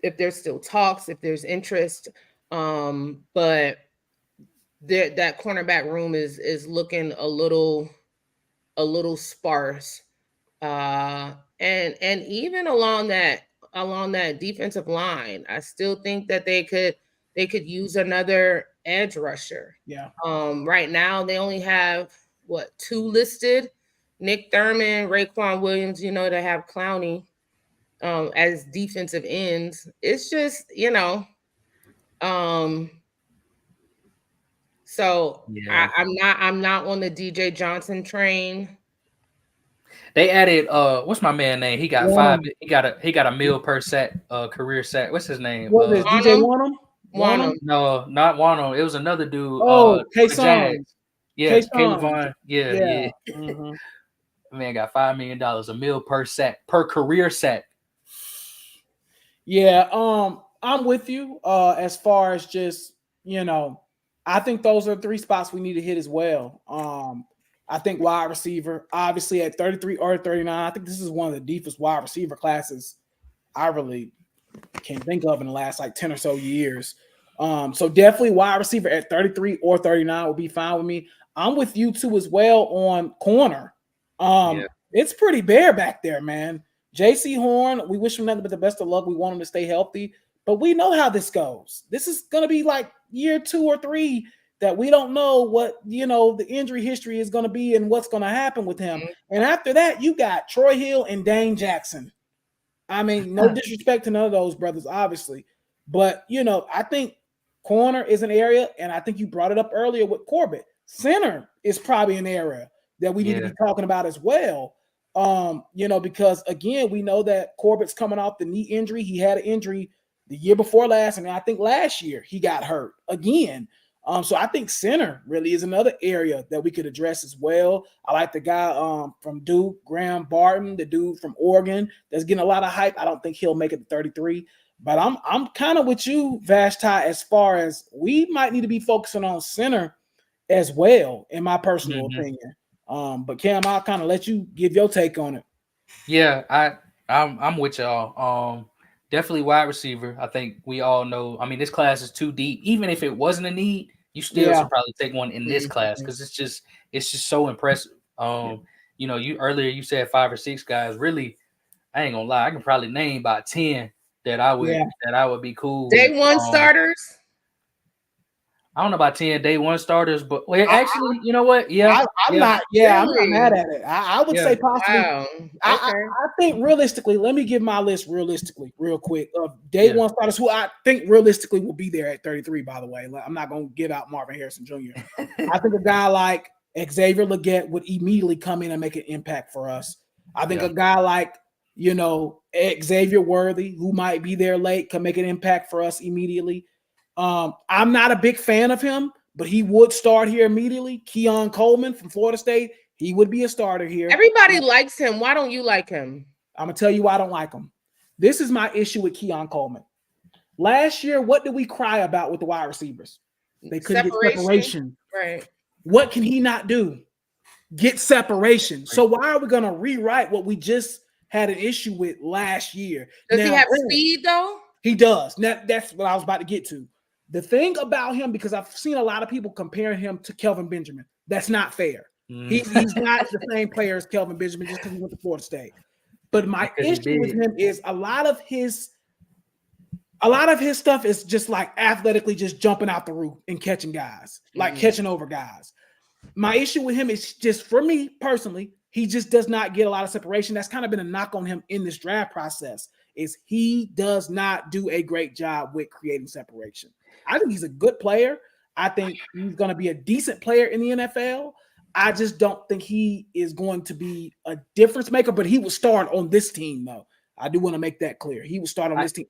if there's still talks, if there's interest, but that cornerback room is looking a little sparse, and even along that defensive line, I still think that they could use another edge rusher. Yeah. Right now they only have 2 listed: Nick Thurman, Raekwon Williams. They have Clowney as defensive ends. It's just So I'm not on the DJ Johnson train. They added what's my man name? He got 5. He got a mil per sack, career sack. What's his name? What is DJ Wanham? Wanham? No, not Wanham. It was another dude. K-Son. Yeah, Caleb Vaughn. Yeah. Man got $5 million, a mil per sack, per career sack. Yeah, I'm with you. As far as just, I think those are 3 spots we need to hit as well. I think wide receiver, obviously at 33 or 39, I think this is one of the deepest wide receiver classes I really can think of in the last 10 or so years. So definitely wide receiver at 33 or 39 would be fine with me. I'm with you too as well on corner. It's pretty bare back there, man. JC Horn, we wish him nothing but the best of luck. We want him to stay healthy, but we know how this goes. This is going to be like year 2 or 3 that we don't know what, the injury history is going to be and what's going to happen with him. And after that, you got Troy Hill and Dane Jackson. I mean, no disrespect to none of those brothers, obviously, but, I think corner is an area, and I think you brought it up earlier with Corbett. Center is probably an area that we need to be talking about as well. Because again, we know that Corbett's coming off the knee injury. He had an injury the year before last, and I think last year he got hurt again. So I think center really is another area that we could address as well. I like the guy from Duke, Graham Barton, the dude from Oregon that's getting a lot of hype. I don't think he'll make it to 33, but I'm kind of with you, Vashti, as far as we might need to be focusing on center as well, in my personal opinion. But Cam, I'll kind of let you give your take on it. Yeah, I'm with y'all. Definitely wide receiver. I think we all know. I mean, this class is too deep. Even if it wasn't a need, you still should probably take one in this class because it's just so impressive. You earlier you said 5 or 6 guys. Really, I ain't gonna lie, I can probably name about 10 that I would be cool Day with. one starters. I don't know about 10 day one starters, but actually, you know what? I'm not mad at it. I would say possibly. Wow. I think realistically, let me give my list realistically, real quick, of day one starters who I think realistically will be there at 33, by the way. I'm not going to give out Marvin Harrison Jr. I think a guy like Xavier Legette would immediately come in and make an impact for us. I think a guy like, Xavier Worthy, who might be there late, can make an impact for us immediately. I'm not a big fan of him, but he would start here immediately. Keon Coleman from Florida State, he would be a starter here. Everybody likes him. Why don't you like him? I'm going to tell you why I don't like him. This is my issue with Keon Coleman. Last year, what did we cry about with the wide receivers? They couldn't get separation. Right. What can he not do? Get separation. Right. So why are we going to rewrite what we just had an issue with last year? Does he have speed, though? He does. Now, that's what I was about to get to. The thing about him, because I've seen a lot of people comparing him to Kelvin Benjamin. That's not fair. He's not the same player as Kelvin Benjamin just because he went to Florida State. But my issue with him is a lot of his stuff is just like athletically just jumping out the roof and catching guys, like catching over guys. My issue with him is just, for me personally, he just does not get a lot of separation. That's kind of been a knock on him in this draft process, is he does not do a great job with creating separation. I think he's a good player. I think he's going to be a decent player in the NFL. I just don't think he is going to be a difference maker, but he will start on this team, though. I do want to make that clear. He will start on this team.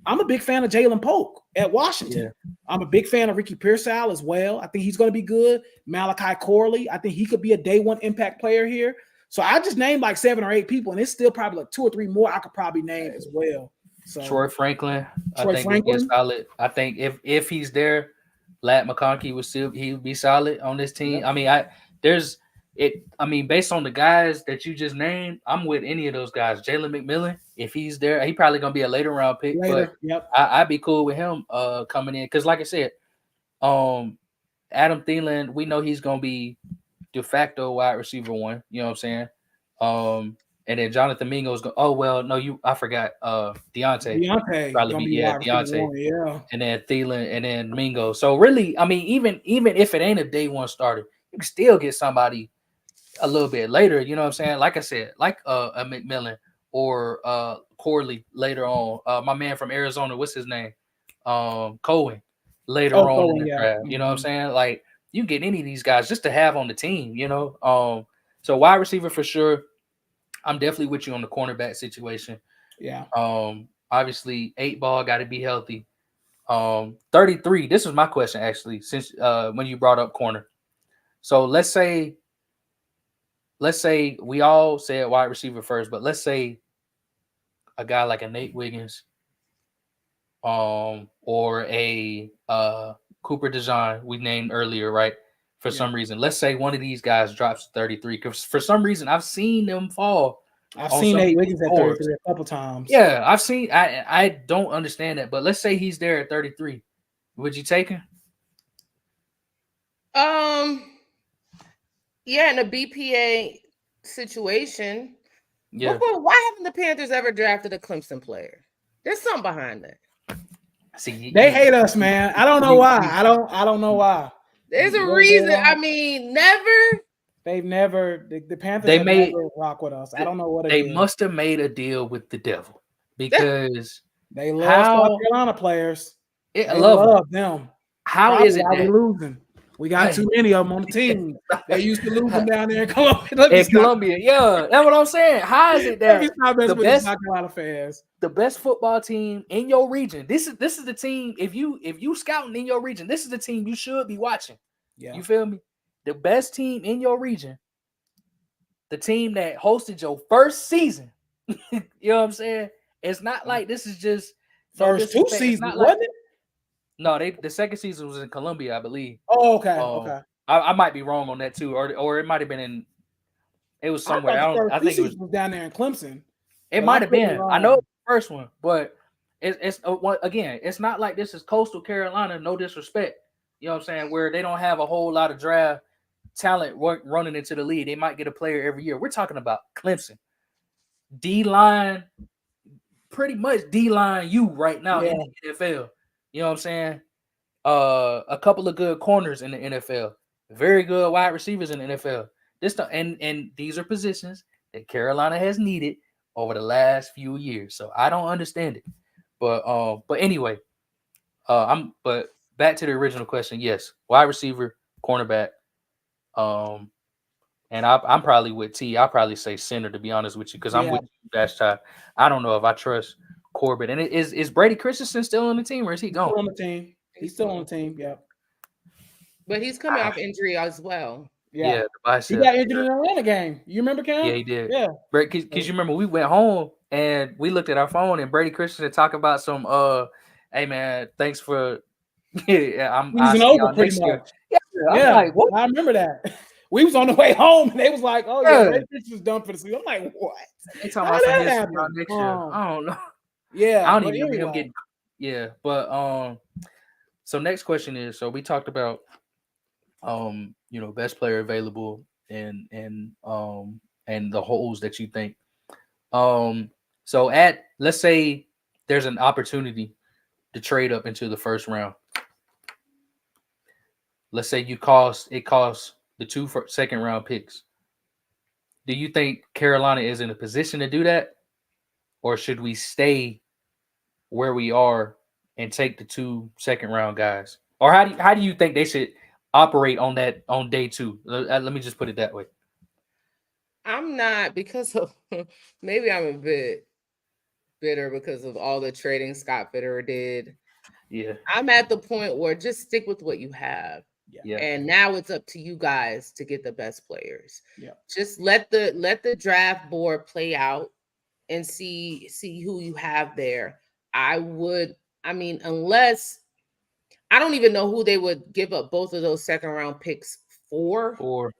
I'm a big fan of Jalen Polk at Washington. Yeah. I'm a big fan of Ricky Pearsall as well. I think he's going to be good. Malachi Corley, I think he could be a day one impact player here. So I just named like 7 or 8 people, and it's still probably like 2 or 3 more I could probably name as well. So Troy Franklin, I think he's solid. I think if he's there, Lat McConkey he would be solid on this team. Yeah. I mean, based on the guys that you just named, I'm with any of those guys. Jalen McMillan, if he's there, he probably gonna be a later round pick. I'd be cool with him coming in, because like I said, Adam Thielen, we know he's gonna be de facto wide receiver 1. You know what I'm saying? And then Jonathan Mingo's going. Oh well, no, I forgot. Deontay probably be Deontay. Yeah. And then Thielen, and then Mingo. So really, I mean, even if it ain't a day one starter, you can still get somebody a little bit later. You know what I'm saying? Like I said, like a McMillan or Corley later on. My man from Arizona, what's his name? Cohen later on in the draft. You know what I'm saying? Like, you get any of these guys just to have on the team. You know. So wide receiver for sure. I'm definitely with you on the cornerback situation. Yeah. Obviously, 8-ball got to be healthy. 33. This was my question actually, since when you brought up corner. So let's say we all said wide receiver first, but let's say a guy like a Nate Wiggins, or a Cooper DeJean we named earlier, right? For some reason, let's say one of these guys drops 33. Because for some reason, I've seen them fall. I've seen Nate Wiggins at 33 a couple times. Yeah, I've seen. I don't understand that, but let's say he's there at 33. Would you take him? Yeah, in a BPA situation. Yeah. But why haven't the Panthers ever drafted a Clemson player? There's something behind that. See, they hate us, man. I don't know why. I don't know why. There's a reason. I mean, never. They've never. The Panthers. They made rock with us. I don't know what they must have made a deal with the devil, because they love South Carolina players. I love them. How Probably is it that we losing? We got too many of them on the team. They used to lose them down there in Columbia. Columbia, yeah, that's what I'm saying. How is it that the best South Carolina fans, the best football team in your region? This is the team. If you scouting in your region, this is the team you should be watching. Yeah, you feel me? The best team in your region, the team that hosted your first season. You know what I'm saying? It's not like this is just first 2 seasons, wasn't it? No, the second season was in Columbia, I believe. Oh, okay, okay. I might be wrong on that too, or it might have been in. It was somewhere. I think it was down there in Clemson. It might have been. I know it was the first one, but it's again. It's not like this is Coastal Carolina. No disrespect, you know what I'm saying? Where they don't have a whole lot of draft talent running into the league. They might get a player every year. We're talking about Clemson. D-line, pretty much D-line you right now in the NFL. You know what I'm saying? A couple of good corners in the NFL, very good wide receivers in the NFL. And these are positions that Carolina has needed over the last few years. So I don't understand it. But anyway, but back to the original question. Yes, wide receiver, cornerback. And I'm probably with T. I'll probably say center, to be honest with you, because I'm with you, Vashti. I don't know if I trust Corbett. And is Brady Christensen still on the team, or is he gone? Still on the team. He's still on the team. Yeah. But he's coming off injury as well. Yeah. The bicep. He got injured in the Atlanta game. You remember, Cam? Yeah, he did. Yeah. Because you remember we went home and we looked at our phone and Brady Christensen talk about some hey man, thanks for I'm losing over pretty much. Yeah. Like, what? I remember that. We was on the way home and they was like, "Oh yeah, Brady Christensen's done for the season." I'm like, "What?" They talking about some history next year. I don't know. Yeah, I don't even remember him getting. Yeah, but so next question is: so we talked about best player available and the holes that you think. So let's say there's an opportunity to trade up into the first round. Let's say it costs the 2 second round picks. Do you think Carolina is in a position to do that, or should we stay where we are and take the 2 second round guys? Or how do you think they should operate on day 2? Let me just put it that way. I'm not, because of maybe I'm a bit bitter because of all the trading Scott Fitterer did. Yeah. I'm at the point where just stick with what you have. Yeah. And now it's up to you guys to get the best players. Yeah. Just let the draft board play out and see who you have there. Unless I don't even know who they would give up both of those second round picks for.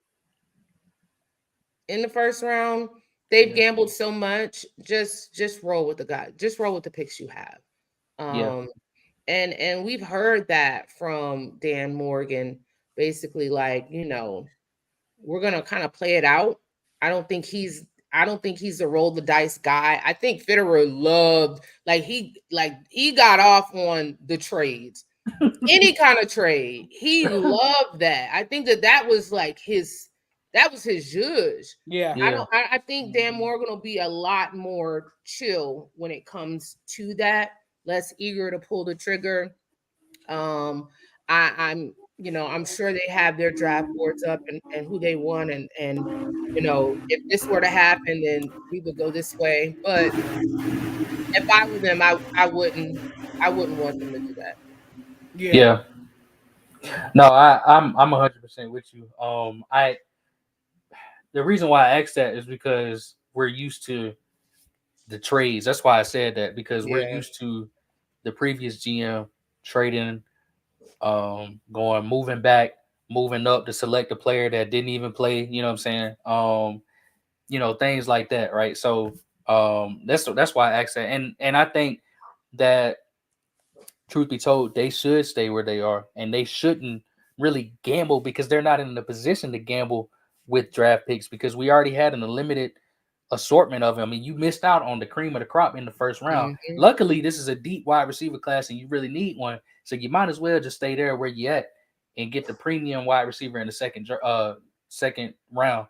In the first round. They've gambled so much. Just roll with the guy. Just roll with the picks you have. And we've heard that from Dan Morgan, basically, like, we're gonna kind of play it out. I don't think he's a roll the dice guy. I think Fitterer loved, he got off on the trades. Any kind of trade. He loved that. I think that was like his zhuzh. Yeah. I think Dan Morgan will be a lot more chill when it comes to that. Less eager to pull the trigger. I'm sure they have their draft boards up and who they want, and if this were to happen, then we would go this way. But if I were them, I wouldn't want them to do that. Yeah. No, I'm 100% with you. The reason why I asked that is because we're used to the trades. That's why I said that, because we're used to the previous GM trading, moving back, moving up to select a player that didn't even play. You know what I'm saying? Things like that, right? So that's why I asked that, and I think that, truth be told, they should stay where they are, and they shouldn't really gamble, because they're not in the position to gamble with draft picks, because we already had an unlimited assortment of them. I mean, you missed out on the cream of the crop in the first round. Mm-hmm. Luckily, this is a deep wide receiver class, and you really need one, so you might as well just stay there where you at and get the premium wide receiver in the second round.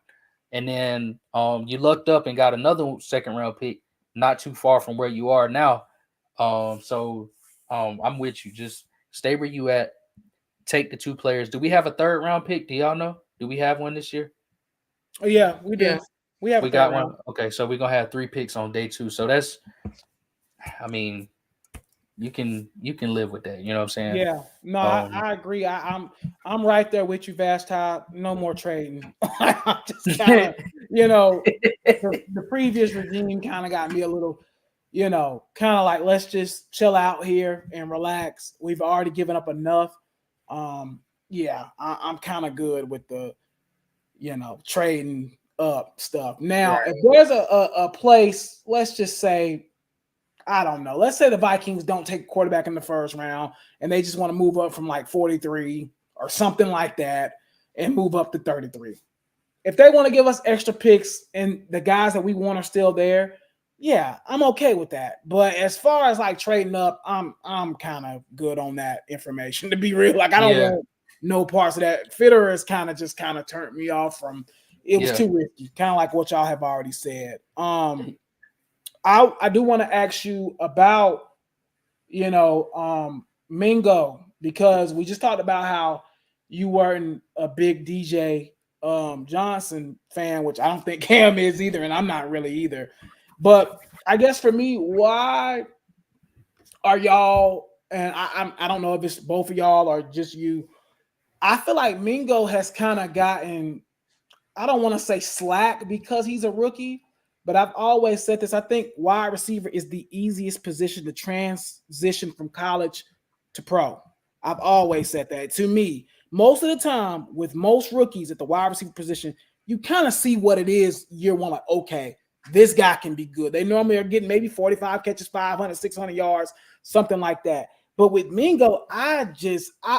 And then you lucked up and got another second round pick not too far from where you are now. So I'm with you. Just stay where you at. Take the 2 players. Do we have a third round pick? Do y'all know? Do we have one this year? Oh yeah, we do. Yeah. We got one. Okay, so we're gonna have 3 picks on day 2. So that's, I mean, you can live with that. You know what I'm saying? Yeah. No, I agree. I'm right there with you, Vashti. No more trading. I'm just kind of, the previous regime kind of got me a little, kind of like, let's just chill out here and relax. We've already given up enough. I'm kind of good with the, trading up stuff. Now, if there's a place, let's just say, I don't know, let's say the Vikings don't take a quarterback in the first round and they just want to move up from like 43 or something like that and move up to 33. If they want to give us extra picks and the guys that we want are still there, Yeah, I'm okay with that. But as far as like trading up, I'm kind of good on that information to be real. Like I don't want no parts of that. Fitterer is kind of turned me off from it was too risky, kind of like what y'all have already said. I do want to ask you about Mingo, because we just talked about how you weren't a big DJ Johnson fan, which I don't think Cam is either, and I'm not really either. But I guess for me, why are y'all? And I don't know if it's both of y'all or just you. I feel like Mingo has kind of gotten, I don't want to say slack because he's a rookie, but I've always said this. I think wide receiver is the easiest position to transition from college to pro. I've always said that. To me, most of the time with most rookies at the wide receiver position, you kind of see what it is year one, like, okay, this guy can be good. They normally are getting maybe 45 catches, 500, 600 yards, something like that. But with Mingo, I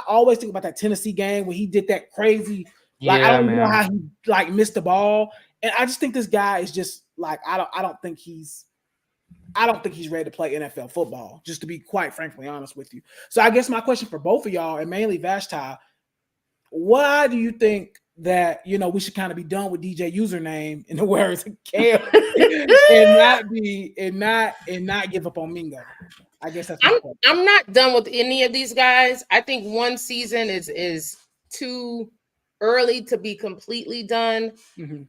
always think about that Tennessee game when he did that crazy, like, I don't even know how he like missed the ball. And I just think this guy is just like, I don't think he's ready to play NFL football, just to be quite frankly honest with you. So I guess my question for both of y'all, and mainly Vashti, why do you think that we should kind of be done with DJ username in the words of Cam and not give up on Mingo? I guess that's I'm not done with any of these guys. I think one season is too early to be completely done. Mm-hmm.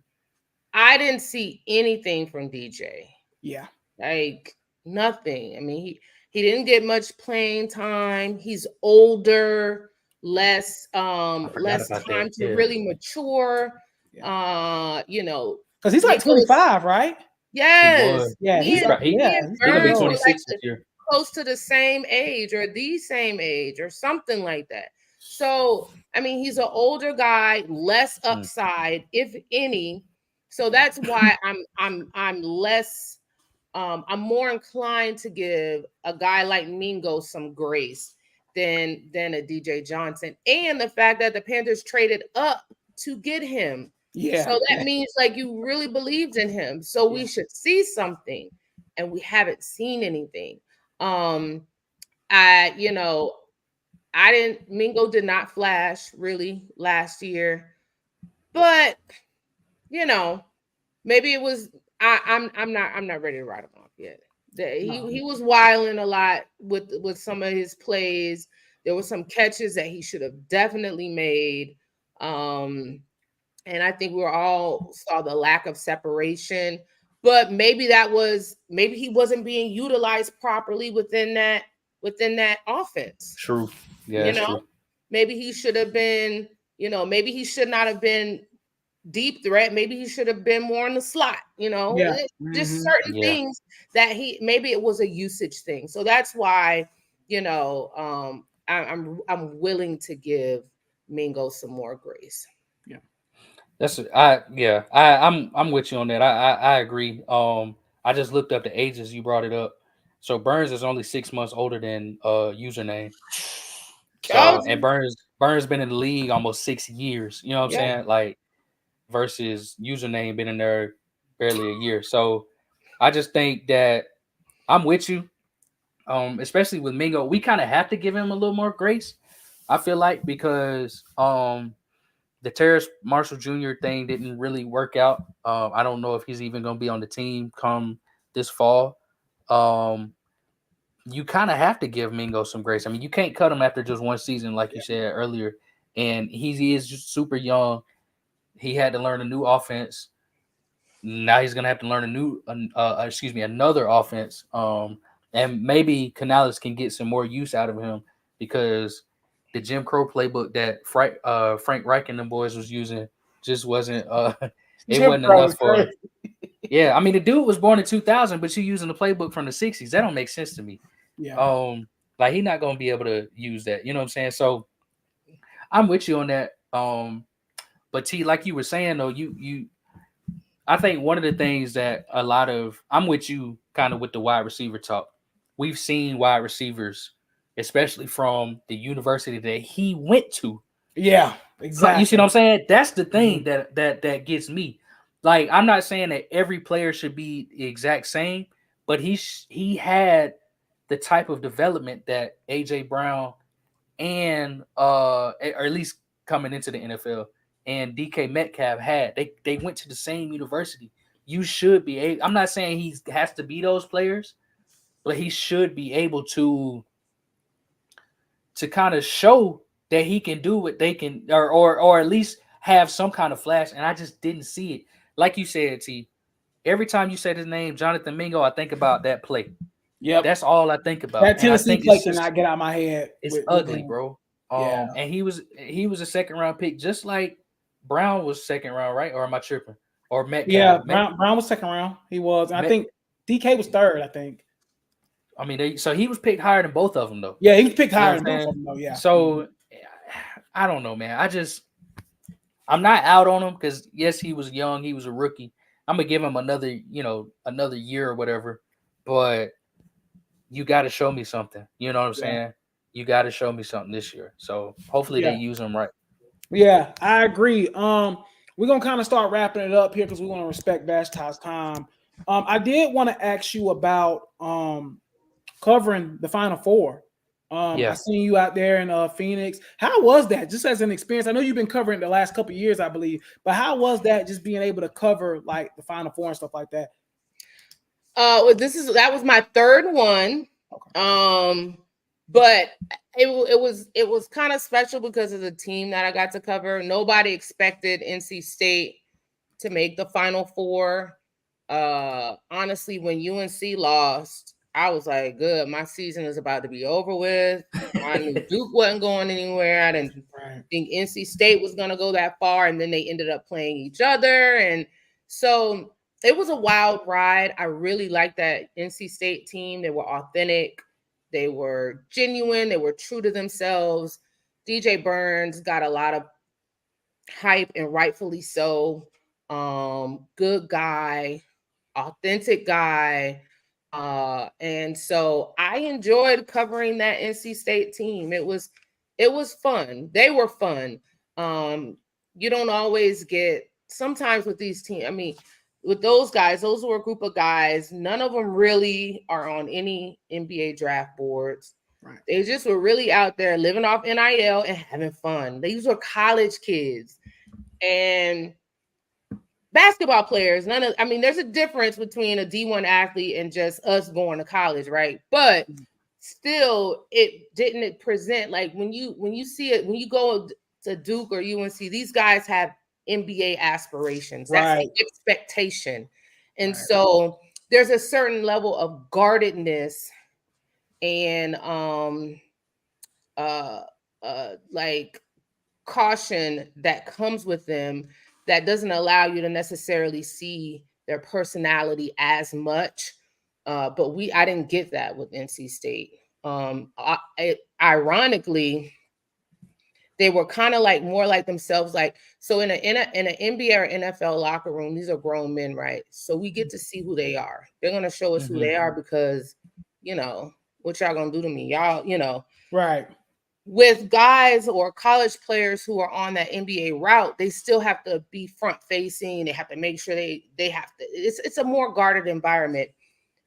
I didn't see anything from DJ. Yeah. Like nothing. I mean, he didn't get much playing time. He's older, less time to really mature. Yeah. Because he's like 25, right? Yes. Yeah, he's gonna be 26 this year. Close to the same age or the same age or something like that. So, I mean, he's an older guy, less upside, if any. So that's why I'm less I'm more inclined to give a guy like Mingo some grace than a DJ Johnson. And the fact that the Panthers traded up to get him. Yeah. So that means like you really believed in him. So we should see something, and we haven't seen anything. Mingo did not flash really last year, but maybe it was I'm not ready to write him off yet. He was wilding a lot with some of his plays. There were some catches that he should have definitely made. And I think we all saw the lack of separation, but maybe he wasn't being utilized properly within that offense. True. Yeah. True. Maybe he should have been, maybe he should not have been deep threat. Maybe he should have been more in the slot, just certain things that maybe it was a usage thing. So that's why, I'm willing to give Mingo some more grace. I'm with you on that. I agree. I just looked up the ages. You brought it up. So Burns is only 6 months older than username. So, and Burns been in the league almost 6 years. You know what I'm saying? Like versus username been in there barely a year. So I just think that I'm with you. Especially with Mingo, we kind of have to give him a little more grace. I feel like because the Terrace Marshall Jr. thing didn't really work out. I don't know if he's even going to be on the team come this fall. You kind of have to give Mingo some grace. I mean, you can't cut him after just one season, like you said earlier. And he is just super young. He had to learn a new offense. Now he's going to have to learn another offense. And maybe Canales can get some more use out of him because the Jim Crow playbook that Frank Reich and the boys was using just wasn't wasn't enough for. Yeah, I mean the dude was born in 2000, but you're using the playbook from the 60s. That don't make sense to me. Yeah. Like he's not gonna be able to use that. You know what I'm saying? So I'm with you on that. But T, like you were saying though, I think one of the things that I'm with you kind of with the wide receiver talk. We've seen wide receivers, especially from the university that he went to. Yeah, exactly. You see what I'm saying? That's the thing that gets me. Like, I'm not saying that every player should be the exact same, but he had the type of development that AJ Brown and or at least coming into the NFL and DK Metcalf had. They went to the same university. You should be able, I'm not saying he has to be those players, but he should be able to kind of show that he can do what they can, or at least have some kind of flash. And I just didn't see it. Like you said, T, every time you say his name, Jonathan Mingo, I think about that play. Yep. That's all I think about. That Tennessee play cannot get out of my head. It's ugly, bro. Yeah. And he was a second round pick, just like Brown was second round, right? Or am I tripping? Or Metcalf? Yeah, Brown was second round. He was. And I think DK was third, I think. I mean, so he was picked higher than both of them, though. Yeah, he was picked higher than both of them, though. Yeah. So I don't know, man. I'm not out on him because yes, he was young, he was a rookie. I'm gonna give him another year or whatever. But you got to show me something. You know what I'm saying? You got to show me something this year. So hopefully they use him right. Yeah, I agree. We're gonna kind of start wrapping it up here because we want to respect Vashti's time. I did want to ask you about covering the Final Four. I seen you out there in Phoenix. How was that? Just as an experience, I know you've been covering it the last couple of years, I believe. But how was that? Just being able to cover like the Final Four and stuff like that. That was my third one. Okay. But it was kind of special because of the team that I got to cover. Nobody expected NC State to make the Final Four. Honestly, when UNC lost, I was like, good, my season is about to be over with. I knew Duke wasn't going anywhere. I didn't think NC State was going to go that far. And then they ended up playing each other. And so it was a wild ride. I really liked that NC State team. They were authentic. They were genuine. They were true to themselves. DJ Burns got a lot of hype, and rightfully so. Good guy, authentic guy. And so I enjoyed covering that NC State team. It was fun. They were fun. You don't always get, sometimes with these teams, I mean, with those guys, those were a group of guys. None of them really are on any NBA draft boards. Right. They just were really out there living off NIL and having fun. These were college kids and basketball players. There's a difference between a D1 athlete and just us going to college, right? But still, it didn't present like when you see it, when you go to Duke or UNC, these guys have NBA aspirations. That's the expectation. And so there's a certain level of guardedness and like caution that comes with them that doesn't allow you to necessarily see their personality as much. But I didn't get that with NC State. Ironically, they were kind of like more like themselves. Like, so in an NBA or NFL locker room, these are grown men, right? So we get to see who they are. They're going to show us who they are because, what y'all going to do to me? Y'all, Right. With guys or college players who are on that NBA route, they still have to be front facing. They have to make sure they have to, it's a more guarded environment.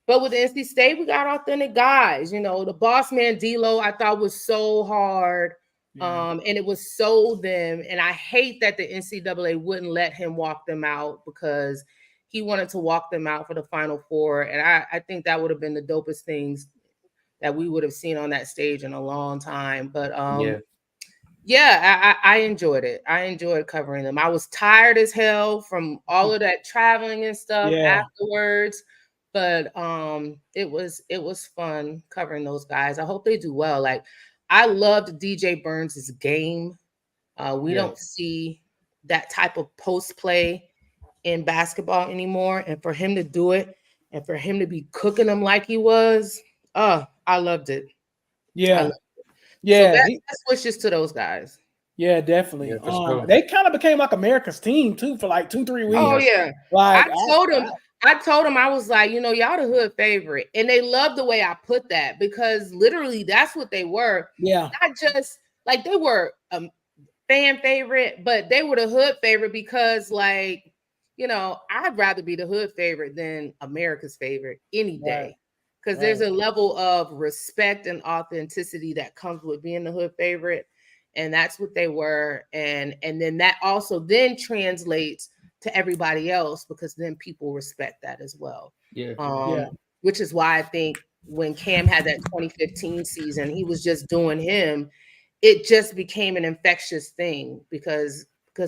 But with NC State, we got authentic guys. The boss man D-Lo, I thought was so hard. And it was so them. And I hate that the NCAA wouldn't let him walk them out because he wanted to walk them out for the Final Four. And I think that would have been the dopest things that we would have seen on that stage in a long time. But I enjoyed it. I enjoyed covering them. I was tired as hell from all of that traveling and stuff afterwards. But it was fun covering those guys. I hope they do well. Like, I loved DJ Burns' game. We don't see that type of post play in basketball anymore. And for him to do it and for him to be cooking them like he was, I loved it. Yeah. So that's wishes to those guys. Yeah, definitely. They kind of became like America's team too for like 2-3 weeks. Oh, yeah. Like, I told them, I was like, y'all the hood favorite. And they loved the way I put that because literally that's what they were. Yeah. Not just like they were a fan favorite, but they were the hood favorite because like you know, I'd rather be the hood favorite than America's favorite any day. Because Right. there's a level of respect and authenticity that comes with being the hood favorite. And that's what they were. And then that also then translates to everybody else, because then people respect that as well. Yeah. Which is why I think when Cam had that 2015 season, he was just doing him. It just became an infectious thing because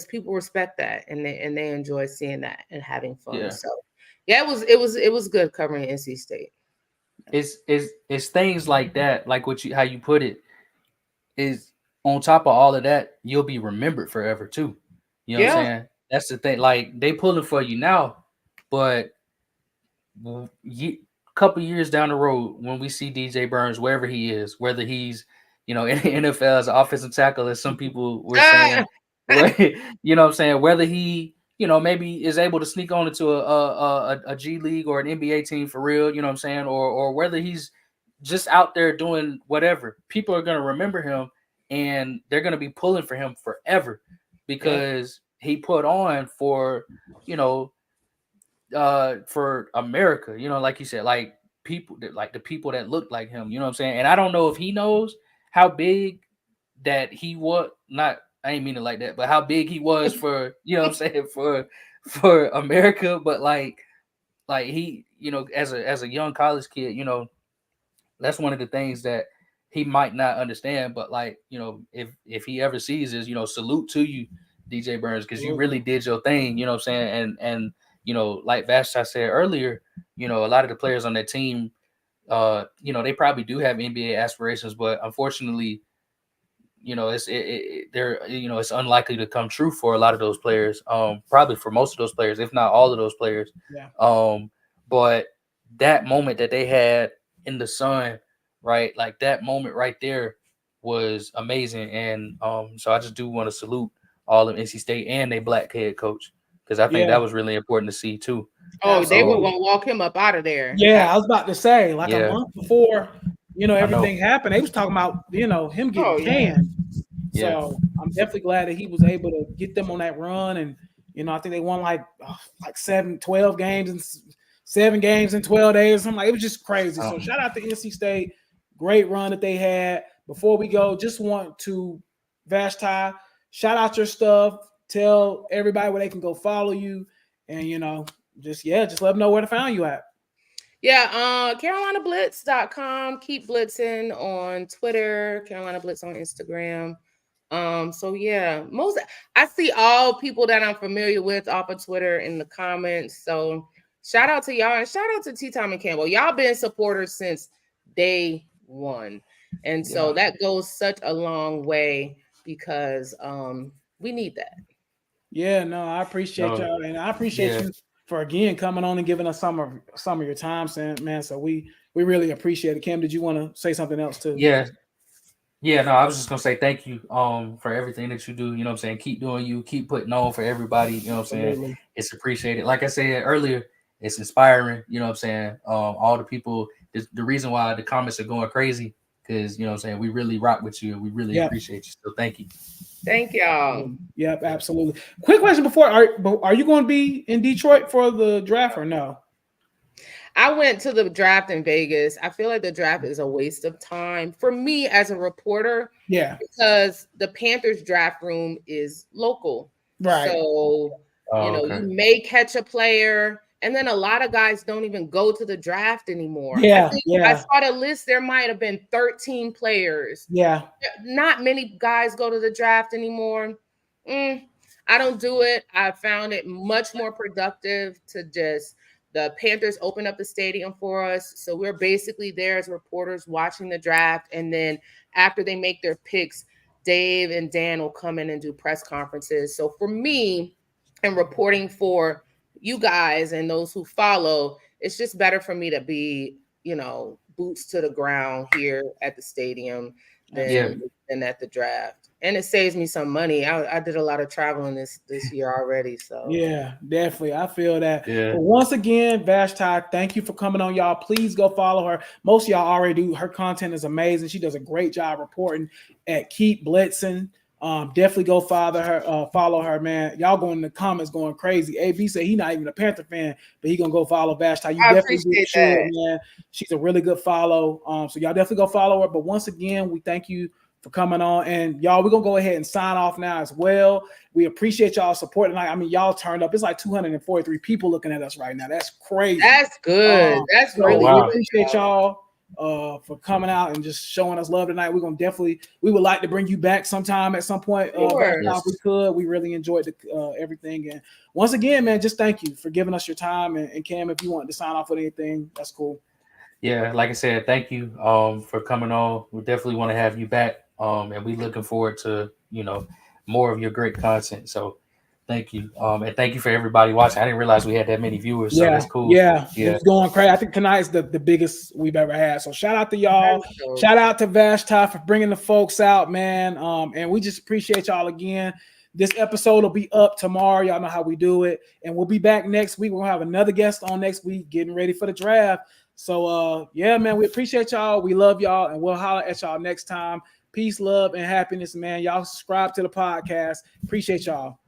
people respect that and they enjoy seeing that and having fun. Yeah. So yeah, it was good covering NC State. It's things like that, like how you put it, is on top of all of that, you'll be remembered forever too. You know what I'm saying? That's the thing. Like, they pulling for you now, but couple years down the road, when we see DJ Burns wherever he is, whether he's, you know, in the NFL as an offensive tackle, as some people were saying, you know what I'm saying, whether he, you know, maybe is able to sneak on into a G League or an NBA team for real, you know what I'm saying, or whether he's just out there doing whatever, people are going to remember him and they're going to be pulling for him forever because he put on for, you know, for America, you know, like you said, like people that, like the people that look like him, you know what I'm saying? And I don't know if he knows how big that he was, not, I ain't mean it like that, but how big he was for, you know what I'm saying, for America. But like he, you know, as a young college kid, you know, that's one of the things that he might not understand. But like, you know, if he ever sees this, you know, salute to you, DJ Burns, because you really did your thing, you know what I'm saying? And you know, like Vashti said earlier, you know, a lot of the players on that team, you know, they probably do have NBA aspirations, but unfortunately, you know, they're, you know, it's unlikely to come true for a lot of those players. Probably for most of those players, if not all of those players. Yeah. But that moment that they had in the sun, right? Like that moment right there was amazing. And so I just do want to salute all of NC State and their black head coach, because I think that was really important to see too. Oh, they were gonna walk him up out of there. Yeah, I was about to say, like a month before, you know, everything happened, they was talking about, you know, him getting canned. So I'm definitely glad that he was able to get them on that run. And, you know, I think they won like 12 games and 7 games in 12 days. Something like, it was just crazy. So shout out to NC State. Great run that they had. Before we go, just want to, Vashti, shout out your stuff. Tell everybody where they can go follow you. And, you know, just let them know where to find you at. Yeah, CarolinaBlitz.com. Keep blitzing on Twitter. Carolina Blitz on Instagram. So yeah, I see all people that I'm familiar with off of Twitter in the comments. So shout out to y'all and shout out to T. Tom and Campbell. Y'all been supporters since day one. And so that goes such a long way because we need that. Yeah, no, I appreciate y'all, and I appreciate you for again coming on and giving us some of your time, man. So we really appreciate it. Cam, did you want to say something else too? Yeah, no, I was just gonna say thank you for everything that you do. You know what I'm saying? Keep doing you, keep putting on for everybody, you know what I'm saying? It's appreciated. Like I said earlier, it's inspiring, you know what I'm saying? All the people, the reason why the comments are going crazy, because, you know what I'm saying, we really rock with you and we really appreciate you. So thank you. Thank y'all. Yep, absolutely. Quick question before, are you going to be in Detroit for the draft or no? I went to the draft in Vegas. I feel like the draft is a waste of time for me as a reporter. Yeah. Because the Panthers draft room is local. Right. So, you know, you may catch a player, and then a lot of guys don't even go to the draft anymore. Yeah. I saw the list. There might have been 13 players. Yeah. Not many guys go to the draft anymore. I don't do it. I found it much more productive to just the Panthers open up the stadium for us. So we're basically there as reporters watching the draft. And then after they make their picks, Dave and Dan will come in and do press conferences. So for me and reporting for you guys and those who follow, it's just better for me to be, you know, boots to the ground here at the stadium than at the draft. And it saves me some money. I did a lot of traveling this year already. So yeah, definitely. I feel that. Yeah. But once again, Vashti, thank you for coming on, y'all. Please go follow her. Most of y'all already do. Her content is amazing. She does a great job reporting at Keep Blitzing Definitely go follow her, man. Y'all going in the comments going crazy. AB said he not even a Panther fan, but he gonna go follow Vashti. You I definitely appreciate should, that. man. She's a really good follow. So y'all definitely go follow her. But once again, we thank you for coming on. And y'all, we're gonna go ahead and sign off now as well. We appreciate y'all support tonight. I mean, y'all turned up. It's like 243 people looking at us right now. That's crazy. That's good. That's really we wow. appreciate y'all for coming out and just showing us love tonight. We would like to bring you back sometime at some point. Sure. If we could. We really enjoyed everything. And once again, man, just thank you for giving us your time. And Cam, if you want to sign off with anything, that's cool. Yeah, like I said, thank you for coming on. We definitely want to have you back. And we looking forward to, more of your great content. So thank you. And thank you for everybody watching. I didn't realize we had that many viewers. So that's cool. Yeah. It's going crazy. I think tonight's the biggest we've ever had. So shout out to y'all. Shout out to Vashti for bringing the folks out, man. And we just appreciate y'all again. This episode will be up tomorrow. Y'all know how we do it. And we'll be back next week. We're going to have another guest on next week, getting ready for the draft. So, yeah, man, we appreciate y'all. We love y'all, and we'll holler at y'all next time. Peace, love, and happiness, man. Y'all subscribe to the podcast. Appreciate y'all.